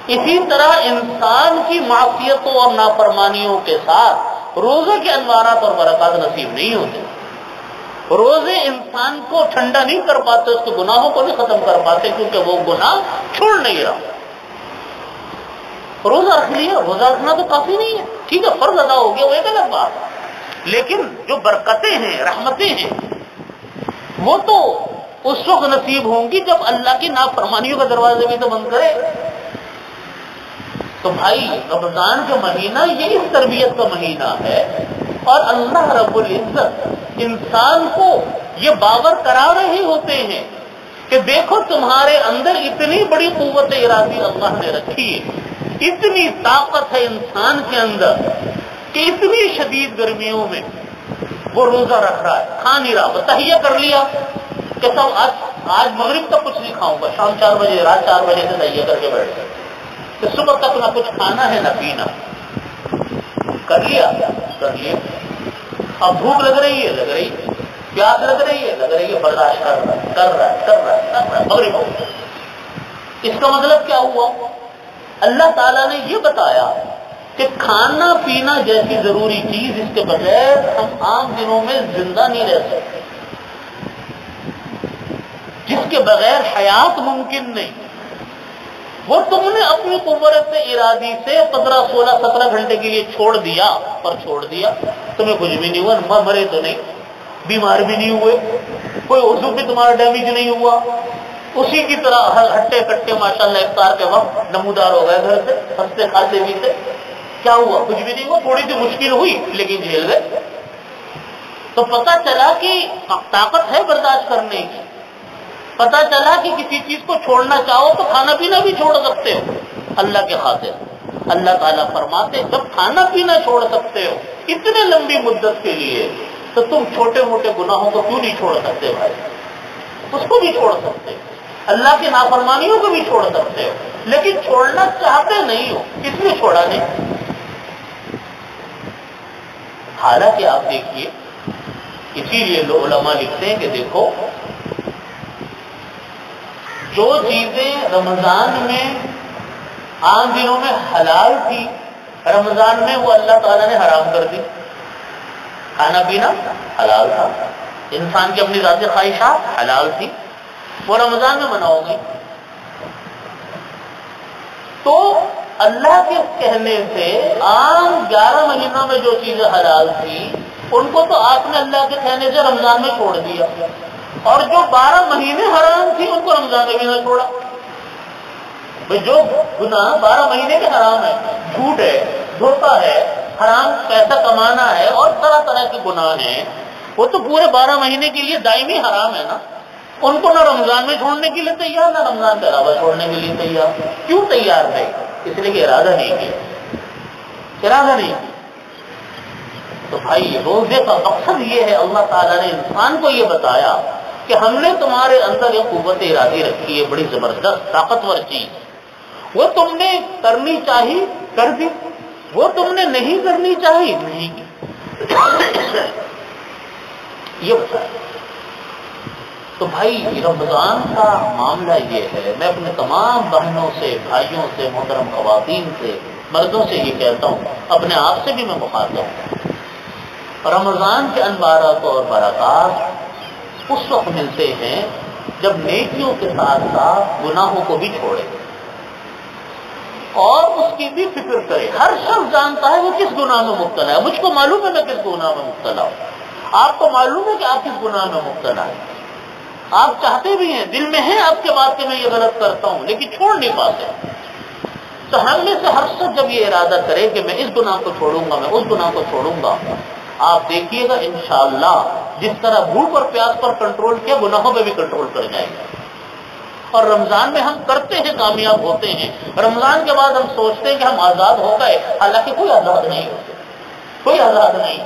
اسی طرح انسان کی معصیتوں اور نافرمانیوں کے ساتھ روزے کے انوارات اور برکات نصیب نہیں ہوتے۔ روزے انسان کو ٹھنڈا نہیں کر پاتے، اس کے گناہوں کو نہیں ختم کر پاتے، کیونکہ وہ گناہ چھوڑ نہیں رہا۔ روزہ رکھ لیا، روزہ رکھنا تو کافی نہیں ہے، ٹھیک ہے فرض ادا ہو گیا وہ ایک الگ بات، لیکن جو برکتیں ہیں، رحمتیں ہیں، وہ تو اس وقت نصیب ہوں گی جب اللہ کی نافرمانیوں کا دروازے بھی تو بند کرے۔ تو بھائی رمضان کا مہینہ یہ اس تربیت کا مہینہ ہے، اور اللہ رب العزت انسان کو یہ باور کرا رہے ہوتے ہیں کہ دیکھو تمہارے اندر اتنی بڑی قوت ارادی اللہ نے رکھی ہے، اتنی طاقت ہے انسان کے اندر کہ اتنی شدید گرمیوں میں وہ روزہ رکھ رہا ہے، کھا نہیں رہا، تہیہ کر لیا کہ سب آج مغرب تک کچھ نہیں کھاؤں گا، شام 4 بجے رات 4 بجے سے تہیہ کر کے بیٹھ گئے کہ صبح تک نہ کچھ کھانا ہے نہ پینا، کر لیا۔ اب بھوک لگ رہی ہے، پیاس لگ رہی ہے، برداشت کر رہا ہے، مغرب ہو گیا۔ اس کا مطلب کیا ہوا؟ اللہ تعالیٰ نے یہ بتایا کہ کھانا پینا جیسی ضروری چیز، اس کے بغیر ہم عام دنوں میں زندہ نہیں رہ سکتے، جس کے بغیر حیات ممکن نہیں، وہ تم نے اپنی قوت ارادی سے 15 16 17 گھنٹے کے لیے چھوڑ دیا، تمہیں کچھ بھی نہیں ہوا، مرے تو نہیں، بیمار بھی نہیں ہوئے، کوئی عضو بھی تمہارا ڈیمیج نہیں ہوا، اسی کی طرح ہٹے کٹے ماشاءاللہ افطار کے وقت نمودار ہو گئے گھر سے، ہنستے کھاتے پیتے، کیا ہوا؟ کچھ بھی نہیں ہوا، تھوڑی سی مشکل ہوئی لیکن جھیل گئے۔ تو پتہ چلا کہ طاقت ہے برداشت کرنے کی، پتہ چلا کہ کسی چیز کو چھوڑنا چاہو تو کھانا پینا بھی چھوڑ سکتے ہو اللہ کے خاطر۔ اللہ تعالیٰ فرماتے جب کھانا پینا چھوڑ سکتے ہو اتنے لمبی مدت کے لیے، تو تم چھوٹے موٹے گناہوں کو کیوں نہیں چھوڑ سکتے بھائی؟ اس کو بھی چھوڑ سکتے، اللہ کی نافرمانیوں کو بھی چھوڑ سکتے ہو، لیکن چھوڑنا چاہتے نہیں ہو، اس لیے چھوڑا نہیں۔ حالانکہ آپ دیکھیے اسی لیے علماء لکھتے ہیں کہ دیکھو جو چیزیں رمضان میں عام دنوں میں حلال تھی، رمضان میں وہ اللہ تعالیٰ نے حرام کر دی. کھانا پینا حلال تھا، انسان کی اپنی ذاتی خواہشات حلال تھی، وہ رمضان میں منع ہو گئی. تو اللہ کے کہنے سے عام 11 مہینوں میں جو چیزیں حلال تھی ان کو تو آپ نے اللہ کے کہنے سے رمضان میں چھوڑ دیا، اور جو 12 مہینے حرام تھی ان کو رمضان میں بھی نہ چھوڑا. بھائی جو گناہ 12 مہینے کے حرام ہے، جھوٹ ہے، دھوکہ ہے، حرام پیسہ کمانا ہے اور طرح طرح کے گناہ ہیں، وہ تو پورے 12 مہینے کے لیے دائمی حرام ہے نا. ان کو نہ رمضان میں چھوڑنے کے لیے تیار، نہ رمضان کے علاوہ چھوڑنے کے لیے تیار. کیوں تیار نہیں؟ اس لیے کہ ارادہ نہیں کیا، ارادہ نہیں. تو بھائی روزے کا مقصد یہ ہے، اللہ تعالیٰ نے انسان کو یہ بتایا کہ ہم نے تمہارے اندر ایک قوت ارادی رکھی ہے، بڑی زبردست طاقتور چیز، وہ تم نے کرنی چاہی کر دی، وہ تم نے نہیں کرنی چاہی نہیں کی. یہ بتایا. تو بھائی رمضان کا معاملہ یہ ہے، میں اپنے تمام بہنوں سے، بھائیوں سے، محترم خواتین سے، مردوں سے یہ کہتا ہوں، اپنے آپ سے بھی میں مخاطب ہوں، رمضان کے انوارات اور برکات اس وقت ملتے ہیں جب نیکیوں کے ساتھ ساتھ گناہوں کو بھی چھوڑے اور اس کی بھی فکر کرے. ہر شخص جانتا ہے وہ کس گناہ میں مبتلا ہے. مجھ کو معلوم ہے میں کس گناہ میں مبتلا ہوں، آپ کو معلوم ہے کہ آپ کس گناہ میں مبتلا ہے. آپ چاہتے بھی ہیں، دل میں ہے آپ کے بات کہ میں یہ غلط کرتا ہوں، لیکن چھوڑ نہیں پاتے. تو ہم میں سے ہر شخص جب یہ ارادہ کرے کہ میں اس گناہ کو چھوڑوں گا، میں اس گناہ کو چھوڑوں گا، آپ دیکھیے گا انشاءاللہ جس طرح بھوک اور پیاس پر کنٹرول کیا، گناہوں پہ بھی کنٹرول کر جائے گا. اور رمضان میں ہم کرتے ہیں، کامیاب ہوتے ہیں. رمضان کے بعد ہم سوچتے ہیں کہ ہم آزاد ہو گئے، حالانکہ کوئی آزاد نہیں ہوتے، کوئی آزاد نہیں.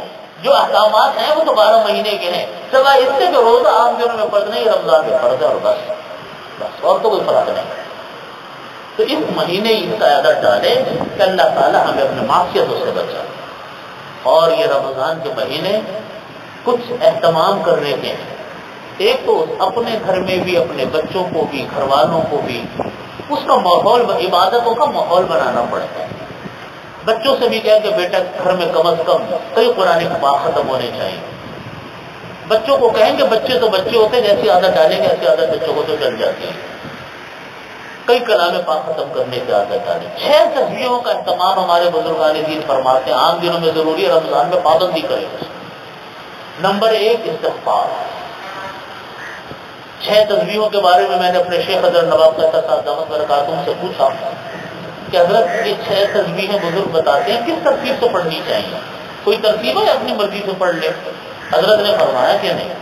جو احکامات ہیں وہ تو 12 مہینے کے ہیں، سوائے اس سے کہ روزہ عام دنوں میں فرض نہیں، رمضان میں فرض ہے، اور بس اور تو کوئی فرق نہیں. تو اس مہینے اس کا عادت ڈالے کہ اللہ تعالیٰ ہمیں اپنے معصیتوں سے بچائے. اور یہ رمضان کے مہینے کچھ اہتمام کرنے کے ہیں. ایک تو اپنے گھر میں بھی، اپنے بچوں کو بھی، گھر والوں کو بھی اس کا ماحول، عبادتوں کا ماحول بنانا پڑتا ہے. بچوں سے بھی کہیں کہ بیٹا گھر میں کم از کم کئی قرآن پاک ختم ہونے چاہیے. بچوں کو کہیں کہ بچے تو بچے ہوتے، جیسی عادت ڈالیں گے ایسی عادت بچوں کو تو چل جاتی ہے. کئی کلام پاک ختم کرنے کی عادت ڈالیں. 6 تسبیحوں کا اہتمام ہمارے بزرگان دین فرماتے ہیں، عام دنوں میں ضروری ہے، رمضان میں پابندی کریں. نمبر 1 استغفار. 6 تسبیحوں کے بارے میں نے اپنے شیخ حضرت نواب صاحب دامت برکاتہم سے پوچھا کہ حضرت یہ 6 تسبیحیں بزرگ بتاتے ہیں کس ترتیب سے پڑھنی چاہیے، کوئی ترتیب ہے اپنی مرضی سے پڑھ لے؟ حضرت نے فرمایا کہ نہیں.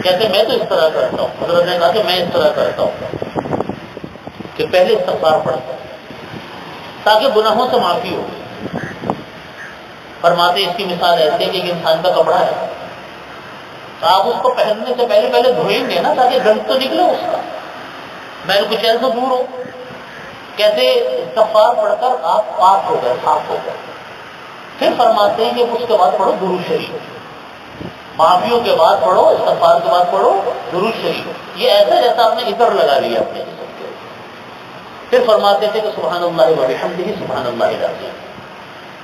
کہتے میں تو اس طرح کرتا ہوں. حضرت نے کہا کہ میں اس طرح کرتا ہوں کہ پہلے استغفار پڑھتا ہوں تاکہ گناہوں سے معافی ہو. فرماتے اس کی مثال ایسے کہ ایک انسان کا کپڑا ہے، تو آپ اس کو پہننے سے پہلے دھوئیں گے نا تاکہ گند تو نکلے اس کا، میل کچیل سے دور ہو. کہتے استغفار پڑھ کر آپ پاک ہو گئے، صاف ہو گئے. پھر فرماتے ہیں کہ اس کے بعد پڑھو درود شریف. معافیوں کے بعد پڑھو، استغفار کے بعد پڑھو درود شریف. یہ ایسا جیسا آپ نے عطر لگا لیا اپنے جسم کے. پھر فرماتے تھے کہ سبحان اللہ و بحمدہ سبحان اللہ العظیم.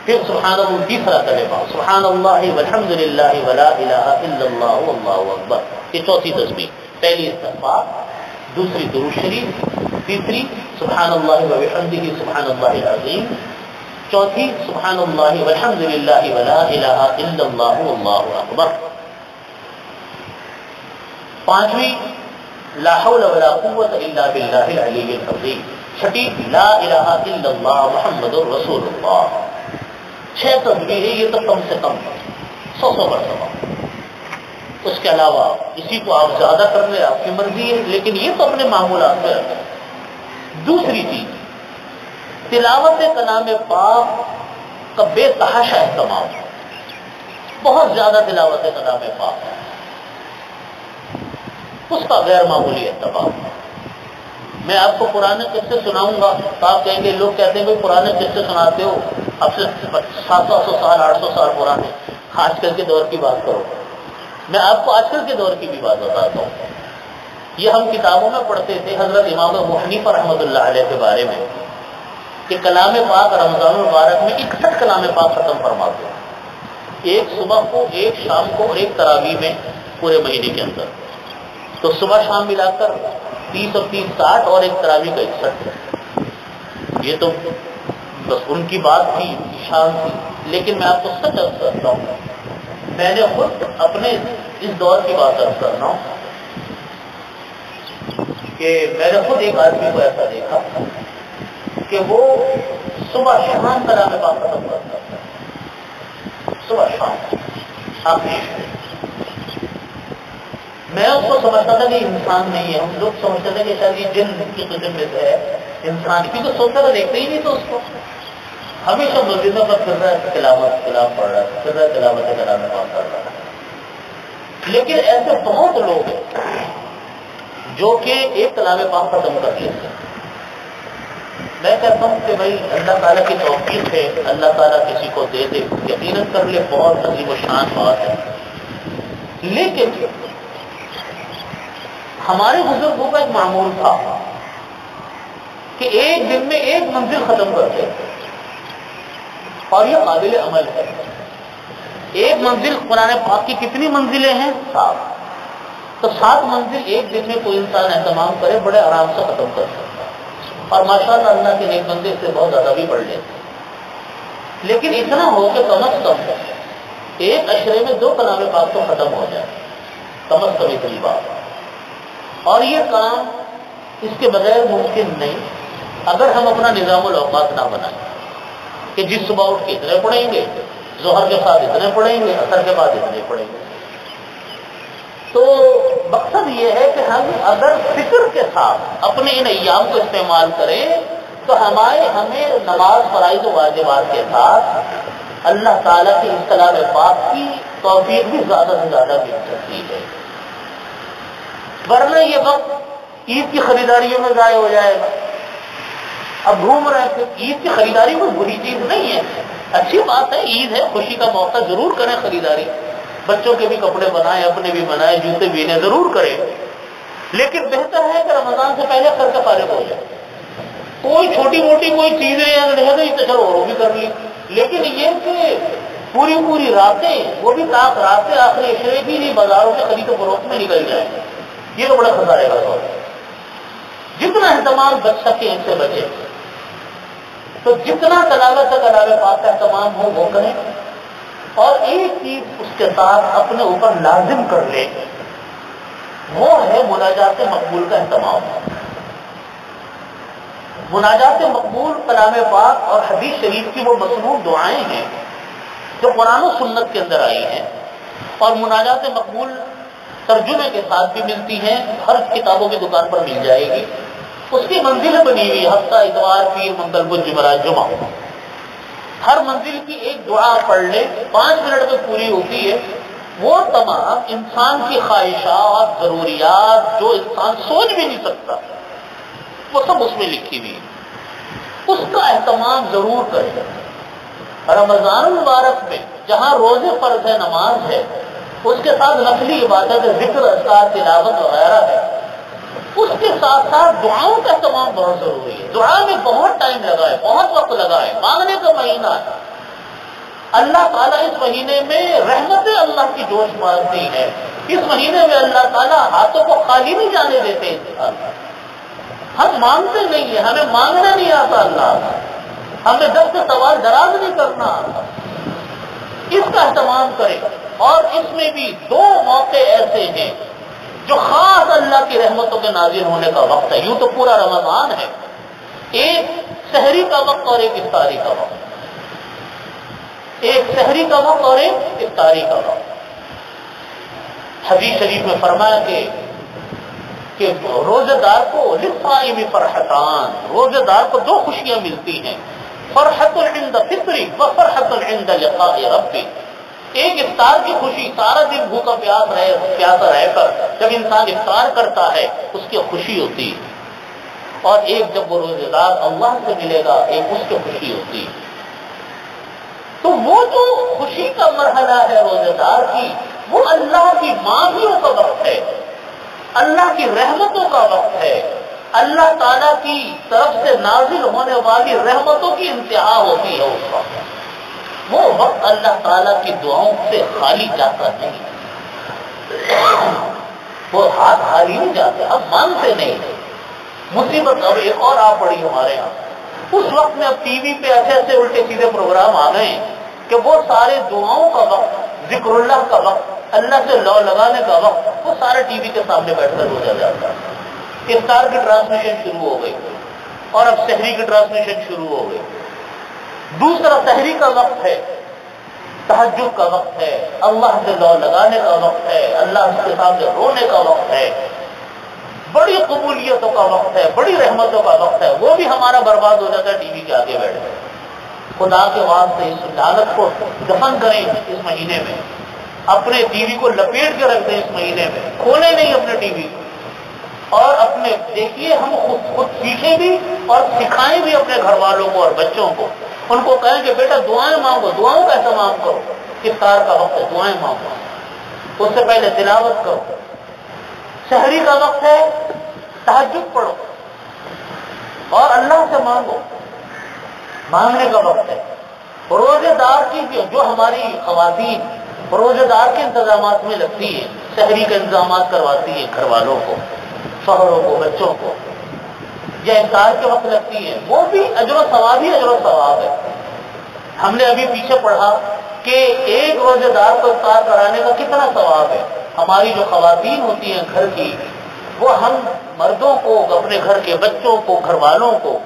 پھر سبحان اللہ تیسرا کلمہ، سبحان اللہ والحمد للہ ولا الہ الا اللہ واللہ اکبر. یہ چوتھی تسبیح. پہلی استغفار، دوسری درود شریف، تیسری سبحان اللہ و بحمدہ سبحان اللہ العظیم، چوتھی سبحان اللہ والحمد للہ ولا الہ الا اللہ واللہ اکبر. پانچویں لا حول ولا قوت الا باللہ العلی العظیم. چھٹی لا الہ الا اللہ محمد رسول اللہ. 6 تسبیحیں، یہ تو کم سے کم 100 مرتبہ. اس کے علاوہ اسی کو آپ زیادہ کر لیں، آپ کی مرضی ہے، لیکن یہ تو اپنے معمولات میں رکھیں. دوسری چیز تلاوت کلام پاک کا بے تحاشا اہتمام، بہت زیادہ تلاوت کلام پاک، اس کا غیر معمولی اہتمام. میں آپ کو قرآن قصے سناؤں گا تو آپ کہیں گے، لوگ کہتے ہیں بھائی قرآن قصے سناتے ہو اب سے 700 سال 800 سال پرانے، آج کل کے دور کی بات کرو. میں آپ کو آج کل کے دور کی بھی بات بتاتا ہوں. یہ ہم کتابوں میں پڑھتے تھے حضرت امام ابو حنیفہ رحمۃ اللہ علیہ کے بارے میں کہ کلام پاک رمضان المبارک میں 61 کلام پاک ختم فرماتے ہیں، ایک صبح کو، ایک شام کو اور ایک تراویح میں پورے مہینے کے اندر. تو صبح شام ملا کر 30 اور 30 60 اور ایک تراویح کا 61. یہ تو بس ان کی بات تھی، شان تھی. لیکن میں آپ کو سچ عرض کرتا ہوں، میں نے خود اپنے اس دور کی بات عرض کرنا ہوں کہ میں نے خود ایک آدمی کو ایسا دیکھا کہ وہ صبح شام کلام پاک ختم کرتا تھا، صبح شام آخری. میں اس کو سمجھتا تھا کہ انسان نہیں ہے. ہم لوگ سمجھتے تھے کہ شاید یہ جن کی قسم میں سے ہے، انسان کیونکہ سوچتا تھا، دیکھتے ہی نہیں تو اس کو. ہمیشہ مسجدوں پر پھر رہا ہے، تلاوت کلام پڑھ رہا ہے، پھر رہا ہے تلاوت کلام پاک کر رہا ہے. لیکن ایسے بہت لوگ ہیں جو کہ ایک کلام پاک ختم کر لیتے ہیں. میں کہتا ہوں کہ بھائی اللہ تعالیٰ کی توفیق ہے، اللہ تعالیٰ کسی کو دے دے، یقیناً کر لے، بہت عظیم و شان بات ہے. لیکن ہمارے بزرگوں کا ایک معمول تھا کہ ایک دن میں ایک منزل ختم کرتے تھے، اور یہ قابل عمل ہے. ایک منزل قرآن پاک کی کتنی منزلیں ہیں؟ 7. تو 7 منزل ایک دن میں کوئی انسان اہتمام کرے بڑے آرام سے ختم کر سکتا ہے. اور ماشاءاللہ اللہ کے نیک بندے سے بہت زیادہ بھی پڑھ لیتے. لیکن اتنا ہو کہ کم از کم ایک عشرے میں 2 کلام پاک تو ختم ہو جائے، کم از کم اتنی بات. اور یہ کام اس کے بغیر ممکن نہیں اگر ہم اپنا نظام الاوقات نہ بنائیں کہ جس صبح اٹھ کے اتنے پڑھیں گے، ظہر کے ساتھ اتنے پڑھیں گے، عصر کے بعد اتنے پڑھیں گے. تو مقصد یہ ہے کہ ہم اگر فکر کے ساتھ اپنے ان ایام کو استعمال کریں تو ہمیں نماز فرائض و واجبات کے ساتھ اللہ تعالیٰ کی اس کلام پاک کی توفیق بھی زیادہ سے زیادہ مل سکتی ہے. ورنہ یہ وقت عید کی خریداریوں میں ضائع ہو جائے گا. اب گھوم رہے ہیں، عید کی خریداری کوئی بری چیز نہیں ہے، اچھی بات ہے، عید ہے، خوشی کا موقع، ضرور کریں خریداری. بچوں کے بھی کپڑے بنائیں، اپنے بھی بنائیں، جوتے بھی انہیں ضرور کریں. لیکن بہتر ہے کہ رمضان سے پہلے کر کے فارغ ہو جائے. کوئی چھوٹی موٹی کوئی چیزیں تو چلو وہ بھی کر لی. لیکن یہ کہ پوری راتیں، وہ بھی راتیں آخری عشرے بھی نہیں، بازاروں کے خرید و فروخت میں نکل جائیں، یہ تو بڑا خطرہ رہے گا. جتنا اہتمام بچ سکے ان سے بچے. تو جتنا تلاوت کلام پاک کا اہتمام ہو وہ کریں. اور ایک چیز اس کے ساتھ اپنے اوپر لازم کر لیں، وہ ہے مناجات مقبول کا اہتمام. مناجات مقبول کلام پاک اور حدیث شریف کی وہ مصنوع دعائیں ہیں جو قرآن و سنت کے اندر آئی ہیں. اور مناجات مقبول ترجمے کے ساتھ بھی ملتی ہیں، ہر کتابوں کی دکان پر مل جائے گی. اس کی منزلیں بنی ہوئی، ہفتہ، اتوار، پیر، منگل، بدھ، جمعرات، جمعہ. ہر منزل کی ایک دعا پڑھ لے، 5 منٹ میں پوری ہوتی ہے. وہ تمام انسان کی خواہشات، ضروریات جو انسان سوچ بھی نہیں سکتا، وہ سب اس میں لکھی ہوئی. اس کا اہتمام ضرور کرے. رمضان المبارک میں جہاں روزے فرض ہے، نماز ہے، اس کے ساتھ نفلی عبادت ہے، ذکر، اذکار، تلاوت وغیرہ ہے، اس کے ساتھ ساتھ دعاؤں کا اہتمام بہت ضروری ہے. دعا میں بہت ٹائم لگا ہے، بہت وقت لگا ہے. مانگنے کا مہینہ ہے. اللہ تعالیٰ اس مہینے میں رحمت اللہ کی جوش مارتی ہے. اس مہینے میں اللہ تعالیٰ ہاتھوں کو خالی نہیں جانے دیتے. ہم مانگتے نہیں ہیں، ہمیں مانگنا نہیں آتا. اللہ ہمیں دست سوال دراز نہیں کرنا آتا. اس کا اہتمام کرے. اور اس میں بھی 2 موقع ایسے ہیں جو خاص اللہ کی رحمتوں کے نازل ہونے کا وقت ہے. یوں تو پورا رمضان ہے، ایک سحری کا وقت اور ایک افطاری کا وقت. ایک سحری کا وقت اور ایک افطاری کا وقت. حدیث شریف میں فرمایا کہ روزے دار کو للصائم فرحتان، روزے دار کو 2 خوشیاں ملتی ہیں، فرحت عند فطری و فرحت عند لقاء ربی. ایک افطار کی خوشی، سارا دن بھوکا پیاسا رہ کر جب انسان افطار کرتا ہے اس کی خوشی ہوتی ہے. اور ایک جب وہ روزے دار اللہ سے ملے گا، ایک اس کی خوشی ہوتی ہے. تو وہ جو خوشی کا مرحلہ ہے روزے دار کی، وہ اللہ کی معافیوں کا وقت ہے، اللہ کی رحمتوں کا وقت ہے، اللہ تعالیٰ کی طرف سے نازل ہونے والی رحمتوں کی انتہا ہوتی ہے اس وقت۔ وہ وقت اللہ تعالیٰ کی دعاؤں سے خالی جاتا نہیں، وہ ہاتھ خالی نہیں جاتے، اب مانتے نہیں۔ مصیبت اب ایک اور آ پڑی ہمارے یہاں، اس وقت میں اب ٹی وی پہ ایسے ایسے الٹے سیدھے پروگرام آ گئے کہ وہ سارے دعاؤں کا وقت، ذکر اللہ کا وقت، اللہ سے لو لگانے کا وقت، وہ سارے ٹی وی کے سامنے بیٹھ کر گزر جاتا ہے۔ افطار کی ٹرانسمیشن شروع ہو گئی اور اب سحری کی ٹرانسمیشن شروع ہو گئی۔ دوسرا سحری کا وقت ہے، تہجد کا وقت ہے، اللہ سے لو لگانے کا وقت ہے، اللہ کے سامنے رونے کا وقت ہے، بڑی قبولیتوں کا وقت ہے، بڑی رحمتوں کا وقت ہے، وہ بھی ہمارا برباد ہو جاتا ہے ٹی وی کے آگے بیٹھ کر۔ خدا کے واسطے اس لعنت کو دفن کریں اس مہینے میں، اپنے ٹی وی کو لپیٹ کے رکھ دیں اس مہینے میں، کھولیں نہیں اپنے ٹی وی کو، اور اپنے دیکھیے ہم خود سیکھیں بھی اور سکھائیں بھی اپنے گھر والوں کو اور بچوں کو، ان کو کہیں کہ بیٹا دعائیں مانگو، دعاؤں کا اہتمام کرو، افطار کا وقت ہے دعائیں مانگو، اس سے پہلے تلاوت کرو۔ سحری کا وقت ہے، تہجد پڑھو اور اللہ سے مانگو، مانگنے کا وقت ہے۔ روزے دار کی جو ہماری خواتین روزے دار کے انتظامات میں لگتی ہیں، سحری کے انتظامات کرواتی ہیں گھر والوں کو، شوہروں کو، بچوں کو، یا افطار کے وقت لگتی ہے، وہ بھی اجر و ثواب ہی اجر و ثواب ہے۔ ہم نے ابھی پیچھے پڑھا کہ ایک روزے دار کو افطار کرانے کا کتنا ثواب ہے۔ ہماری جو خواتین ہوتی ہیں گھر کی، وہ ہم مردوں کو، اپنے گھر کے بچوں کو، گھر والوں کو،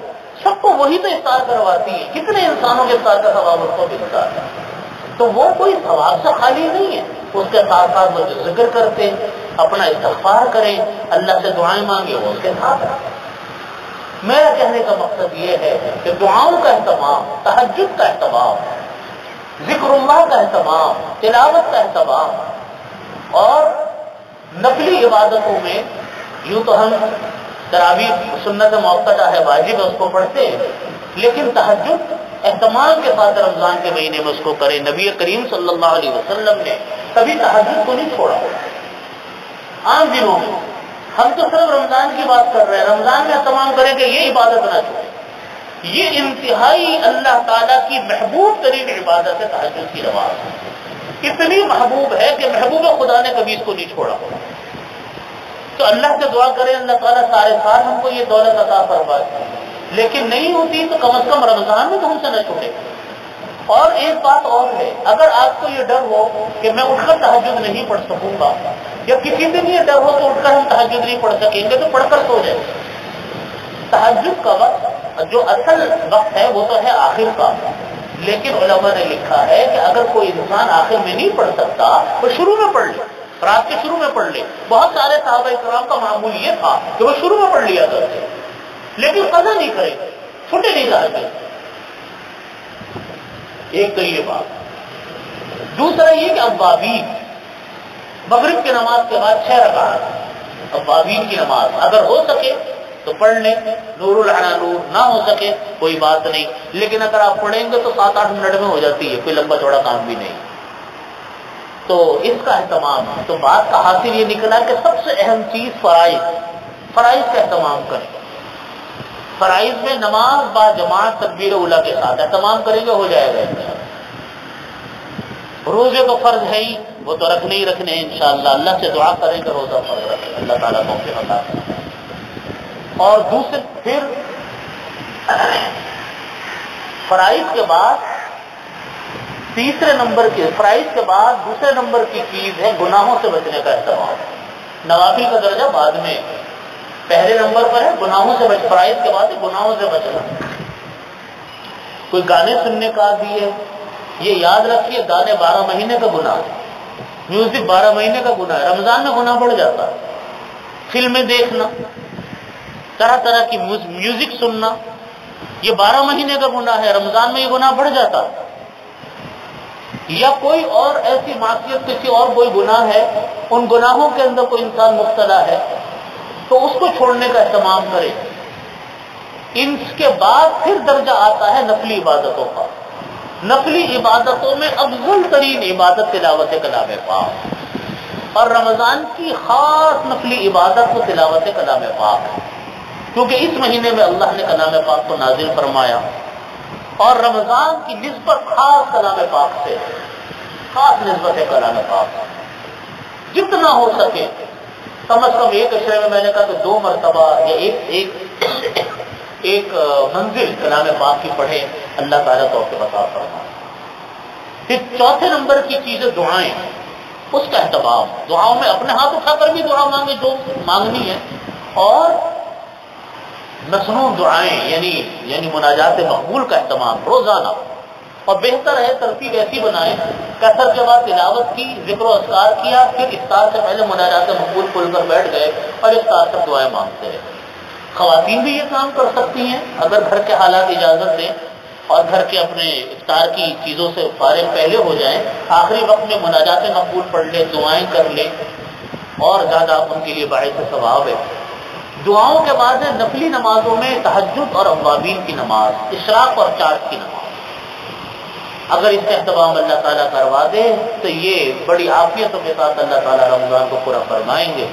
سب کو وہی تو افطار کرواتی ہے، کتنے انسانوں کے افطار کا ثواب اس کو ملتا ہے۔ تو وہ کوئی ثواب سے خالی نہیں ہے، اس کے ساتھ ساتھ وہ جو ذکر کرتے، اپنا استغفار کریں، اللہ سے دعائیں مانگے، وہ اس کے ساتھ ہے۔ میرا کہنے کا مقصد یہ ہے کہ دعاؤں کا اہتمام، تہجد کا اہتمام، ذکر اللہ کا اہتمام، تلاوت کا اہتمام، اور نفلی عبادتوں میں یوں تو ہم تراویح سنت مؤقتہ ہے، واجب ہے، اس کو پڑھتے ہیں، لیکن تہجد اہتمام کے ساتھ رمضان کے مہینے میں اس کو کریں۔ نبی کریم صلی اللہ علیہ وسلم نے کبھی تہجد کو نہیں چھوڑا۔ عام دنوں میں ہم تو صرف رمضان کی بات کر رہے ہیں، رمضان میں اہتمام کریں کہ یہ عبادت نہ چھوڑیں، یہ انتہائی اللہ تعالیٰ کی محبوب ترین عبادت ہے تہجد کی نماز، اتنی محبوب ہے کہ محبوب خدا نے کبھی اس کو نہیں چھوڑا۔ تو اللہ سے دعا کریں اللہ تعالیٰ سارے سال ہم کو یہ دولت عطا فرمائے، لیکن نہیں ہوتی تو کم از کم رمضان میں تو ہم سے نہ چھوٹے۔ اور ایک بات اور ہے، اگر آپ کو یہ ڈر ہو کہ میں اٹھ کر تہجد نہیں پڑھ سکوں گا، یا کسی دن یہ ڈر ہو کہ اٹھ کر ہم تہجد نہیں پڑھ سکیں گے، تو پڑھ کر سو جائیں۔ تہجد کا وقت جو اصل وقت ہے وہ تو ہے آخر کا، لیکن علماء نے لکھا ہے کہ اگر کوئی انسان آخر میں نہیں پڑھ سکتا تو شروع میں پڑھ لے، رات کے شروع میں پڑھ لے۔ بہت سارے صحابہ کرام کا معمول یہ تھا کہ وہ شروع میں پڑھ لیا کرتے، لیکن قضا نہیں کرے، چھوٹے نہیں جاتے۔ ایک تو یہ بات، دوسرا یہ کہ اوابین مغرب کی نماز کے بعد 6 رکعات اوابین کی نماز اگر ہو سکے تو پڑھ لیں، نور العلا نور، نہ ہو سکے کوئی بات نہیں، لیکن اگر آپ پڑھیں گے تو 7-8 منٹ میں ہو جاتی ہے، کوئی لمبا چوڑا کام بھی نہیں۔ تو اس کا اہتمام، تو بات کا حاصل یہ نکلا کہ سب سے اہم چیز فرائض کا اہتمام کریں۔ فرائض میں نماز با جماعت تکبیر اولیٰ کے ساتھ اہتمام کریں گے، ہو جائے گا۔ روزے تو فرض ہے ہی، وہ تو رکھنے ہی رکھنے ہیں انشاءاللہ، اللہ سے دعا کریں کہ روزہ فرض رکھیں، اللہ تعالیٰ موقع عطا کرے۔ اور دوسرے پھر فرائض کے بعد تیسرے نمبر کے فرائض کے بعد دوسرے نمبر کی چیز ہے گناہوں سے بچنے کا اہتمام۔ نوافل کا درجہ بعد میں، پہلے نمبر پر ہے گناہوں سے بچ، فرائض کے بعد ہے گناہوں سے بچنا۔ کوئی گانے سننے کا بھی ہے، یہ یاد رکھیے گانے 12 مہینے کا گناہ ہے، میوزک 12 مہینے کا گناہ ہے، رمضان میں گناہ بڑھ جاتا ہے۔ فلمیں دیکھنا، طرح طرح کی میوزک سننا، یہ 12 مہینے کا گناہ ہے، رمضان میں یہ گناہ بڑھ جاتا ہے۔ یا کوئی اور ایسی معصیت، کسی اور کوئی گناہ ہے، ان گناہوں کے اندر کوئی انسان مبتلا ہے تو اس کو چھوڑنے کا اہتمام کرے۔ ان کے بعد پھر درجہ آتا ہے نفلی عبادتوں کا۔ نفلی عبادتوں میں افضل ترین عبادت تلاوت کلام پاک، اور رمضان کی خاص نفلی عبادت کو تلاوت کلام پاک ہے، کیونکہ اس مہینے میں اللہ نے کلام پاک کو نازل فرمایا، اور رمضان کی نسبت خاص کلام پاک سے، خاص نسبت ہے کلام پاک، جتنا ہو سکے کم از کم ایک عشرے میں میں نے کہا کہ 2 مرتبہ یا ایک منزل کلام پاک کی پڑھے، اللہ تعالیٰ توفیق عطا فرمائے۔ پھر چوتھے نمبر کی چیزیں دعائیں، اس کا اہتمام، دعاؤں میں اپنے ہاتھ اٹھا کر بھی دعا مانگے جو مانگنی ہے، اور مسنون دعائیں یعنی مناجات مقبول کا اہتمام روزانہ، اور بہتر ہے ترتیب ایسی بنائیں کہ اثر کے بعد تلاوت کی، ذکر و اذکار کیا، پھر افطار سے پہلے مناجات مقبول کھول کر بیٹھ گئے اور افطار تک دعائیں مانگتے رہے۔ خواتین بھی یہ کام کر سکتی ہیں اگر گھر کے حالات اجازت دیں، اور گھر کے اپنے افطار کی چیزوں سے فارغ پہلے ہو جائیں، آخری وقت میں مناجات مقبول پڑھ لیں، دعائیں کر لیں، اور زیادہ ان کے لیے باعث ثواب ہے۔ دعاؤں کے بعد نفلی نمازوں میں تہجد اور اوابین کی نماز، اشراق اور چاش کی نماز، اگر اس کا اہتمام اللہ تعالیٰ کروا دے تو یہ بڑی عافیتوں کے ساتھ اللہ تعالیٰ رمضان کو پورا فرمائیں گے۔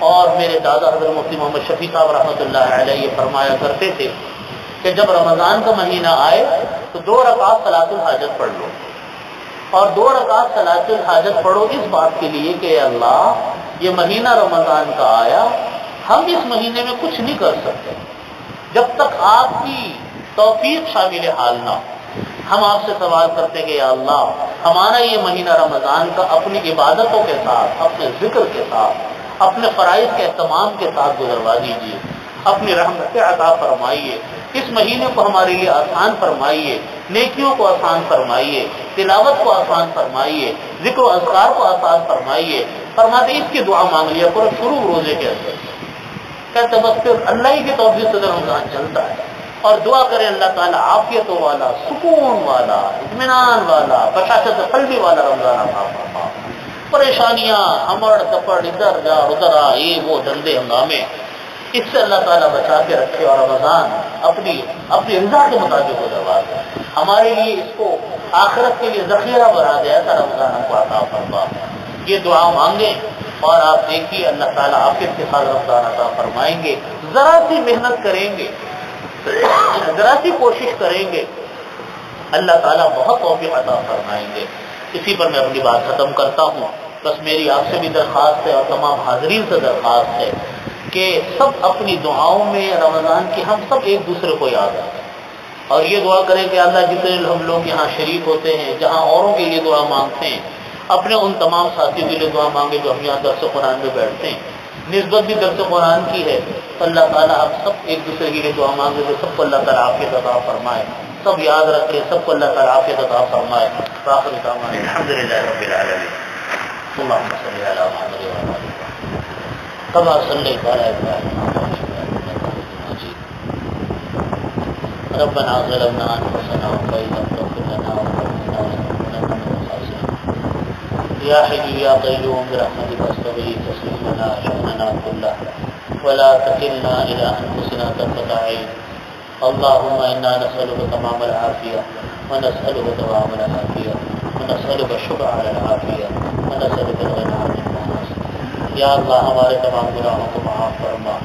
اور میرے دادا حضرت مفتی محمد شفیع صاحب رحمۃ اللہ علیہ یہ فرمایا کرتے تھے کہ جب رمضان کا مہینہ آئے تو 2 رکعت صلاۃ الحاجت پڑھ لو، اور 2 رکعت صلاۃ الحاجت پڑھو اس بات کے لیے کہ اے اللہ یہ مہینہ رمضان کا آیا، ہم اس مہینے میں کچھ نہیں کر سکتے جب تک آپ کی توفیق شامل حال نہ ہو۔ ہم آپ سے سوال کرتے کہ یا اللہ ہمارا یہ مہینہ رمضان کا اپنی عبادتوں کے ساتھ، اپنے ذکر کے ساتھ، اپنے فرائض کے اہتمام کے ساتھ گزروا دیجیے، اپنی رحمت عطا فرمائیے، اس مہینے کو ہمارے لیے آسان فرمائیے، نیکیوں کو آسان فرمائیے، تلاوت کو آسان فرمائیے، ذکر و اذکار کو آسان فرمائیے۔ فرماتے اس کی دعا مانگ لیا کرو شروع روزے کے اندر، کہتے بس پھر اللہ ہی کی توفیق سے رمضان چلتا ہے، اور دعا کریں اللہ تعالیٰ عافیتوں والا، سکون والا، اطمینان والا، بشاشت قلبی والا رمضان عطا فرما۔ پریشانیاں ہمڑ کپڑ ادھر جا ادھر آ، یہ وہ دندے ہنگامے، اس سے اللہ تعالیٰ بچا کے رکھے، اور رمضان اپنی رضا کے مطابق گزروا دے، ہمارے لیے اس کو آخرت کے لیے ذخیرہ بنا دے، ایسا رمضان ہم کو عطا فرما۔ یہ دعا مانگیں اور آپ دیکھیے اللہ تعالیٰ عافیت کے ساتھ رمضان عطا فرمائیں گے۔ ذرا سی محنت کریں گے، ذرا سی کوشش کریں گے، اللہ تعالیٰ بہت توفیق عطا فرمائیں گے۔ اسی پر میں اپنی بات ختم کرتا ہوں۔ بس میری آپ سے بھی درخواست ہے اور تمام حاضرین سے درخواست ہے کہ سب اپنی دعاؤں میں رمضان کی ہم سب ایک دوسرے کو یاد رکھیں، اور یہ دعا کریں کہ اللہ جتنے ہم لوگ یہاں شریک ہوتے ہیں، جہاں اوروں کے لیے دعا مانگتے ہیں، اپنے ان تمام ساتھیوں کے لیے دعا مانگے جو ہم یہاں درس قرآن میں بیٹھتے ہیں، نسبت بھی درس قرآن کی ہے، تو اللہ تعالیٰ آپ سب ایک دوسرے کے لیے دعا مانگے تو سب کو اللہ تعالیٰ عافیت عطا فرمائے، سب یاد رکھے، سب کو اللہ تعالیٰ عافیت عطا فرمائے۔ آخر دعوانا الحمدللہ رب العالمین۔ اللهم صل على محمد وعلى آل محمد كما صليت على إبراهيم وعلى آل إبراهيم إنك حميد مجيد۔ ربنا ظلمنا أنفسنا وإن لم تغفر لنا وترحمنا لنكونن من الخاسرين۔ يا حي يا قيوم برحمتك أستغيث اصلح لنا شأننا كله ولا تكلنا إلى أنفسنا طرفة عين۔ اللهم إنا نسألك تمام العافية ونسألك دوام العافية ونسألك الشكر على العافية ونسألك الغنى عن الناس۔ یا اللہ ہمارے تمام گناہوں کو معاف فرما،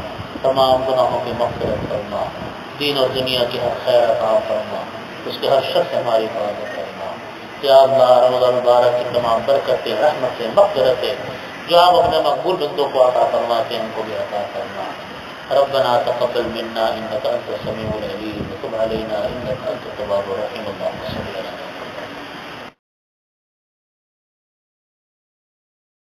تمام گناہوں کی مغفرت فرما، دین اور دنیا کی ہر خیر عطا فرما، اس کے ہر شر سے ہماری حفاظت فرما۔ یا اللہ رمضان مبارک کی تمام برکتیں، رحمتیں، مغفرتیں جو آپ اپنے مقبول بندوں کو عطا فرماتے ہیں ان کو بھی عطا فرما۔ ربنا تقبل منا انك انت السميع العليم وتب علينا انك انت التواب الرحيم۔ اللهم صل على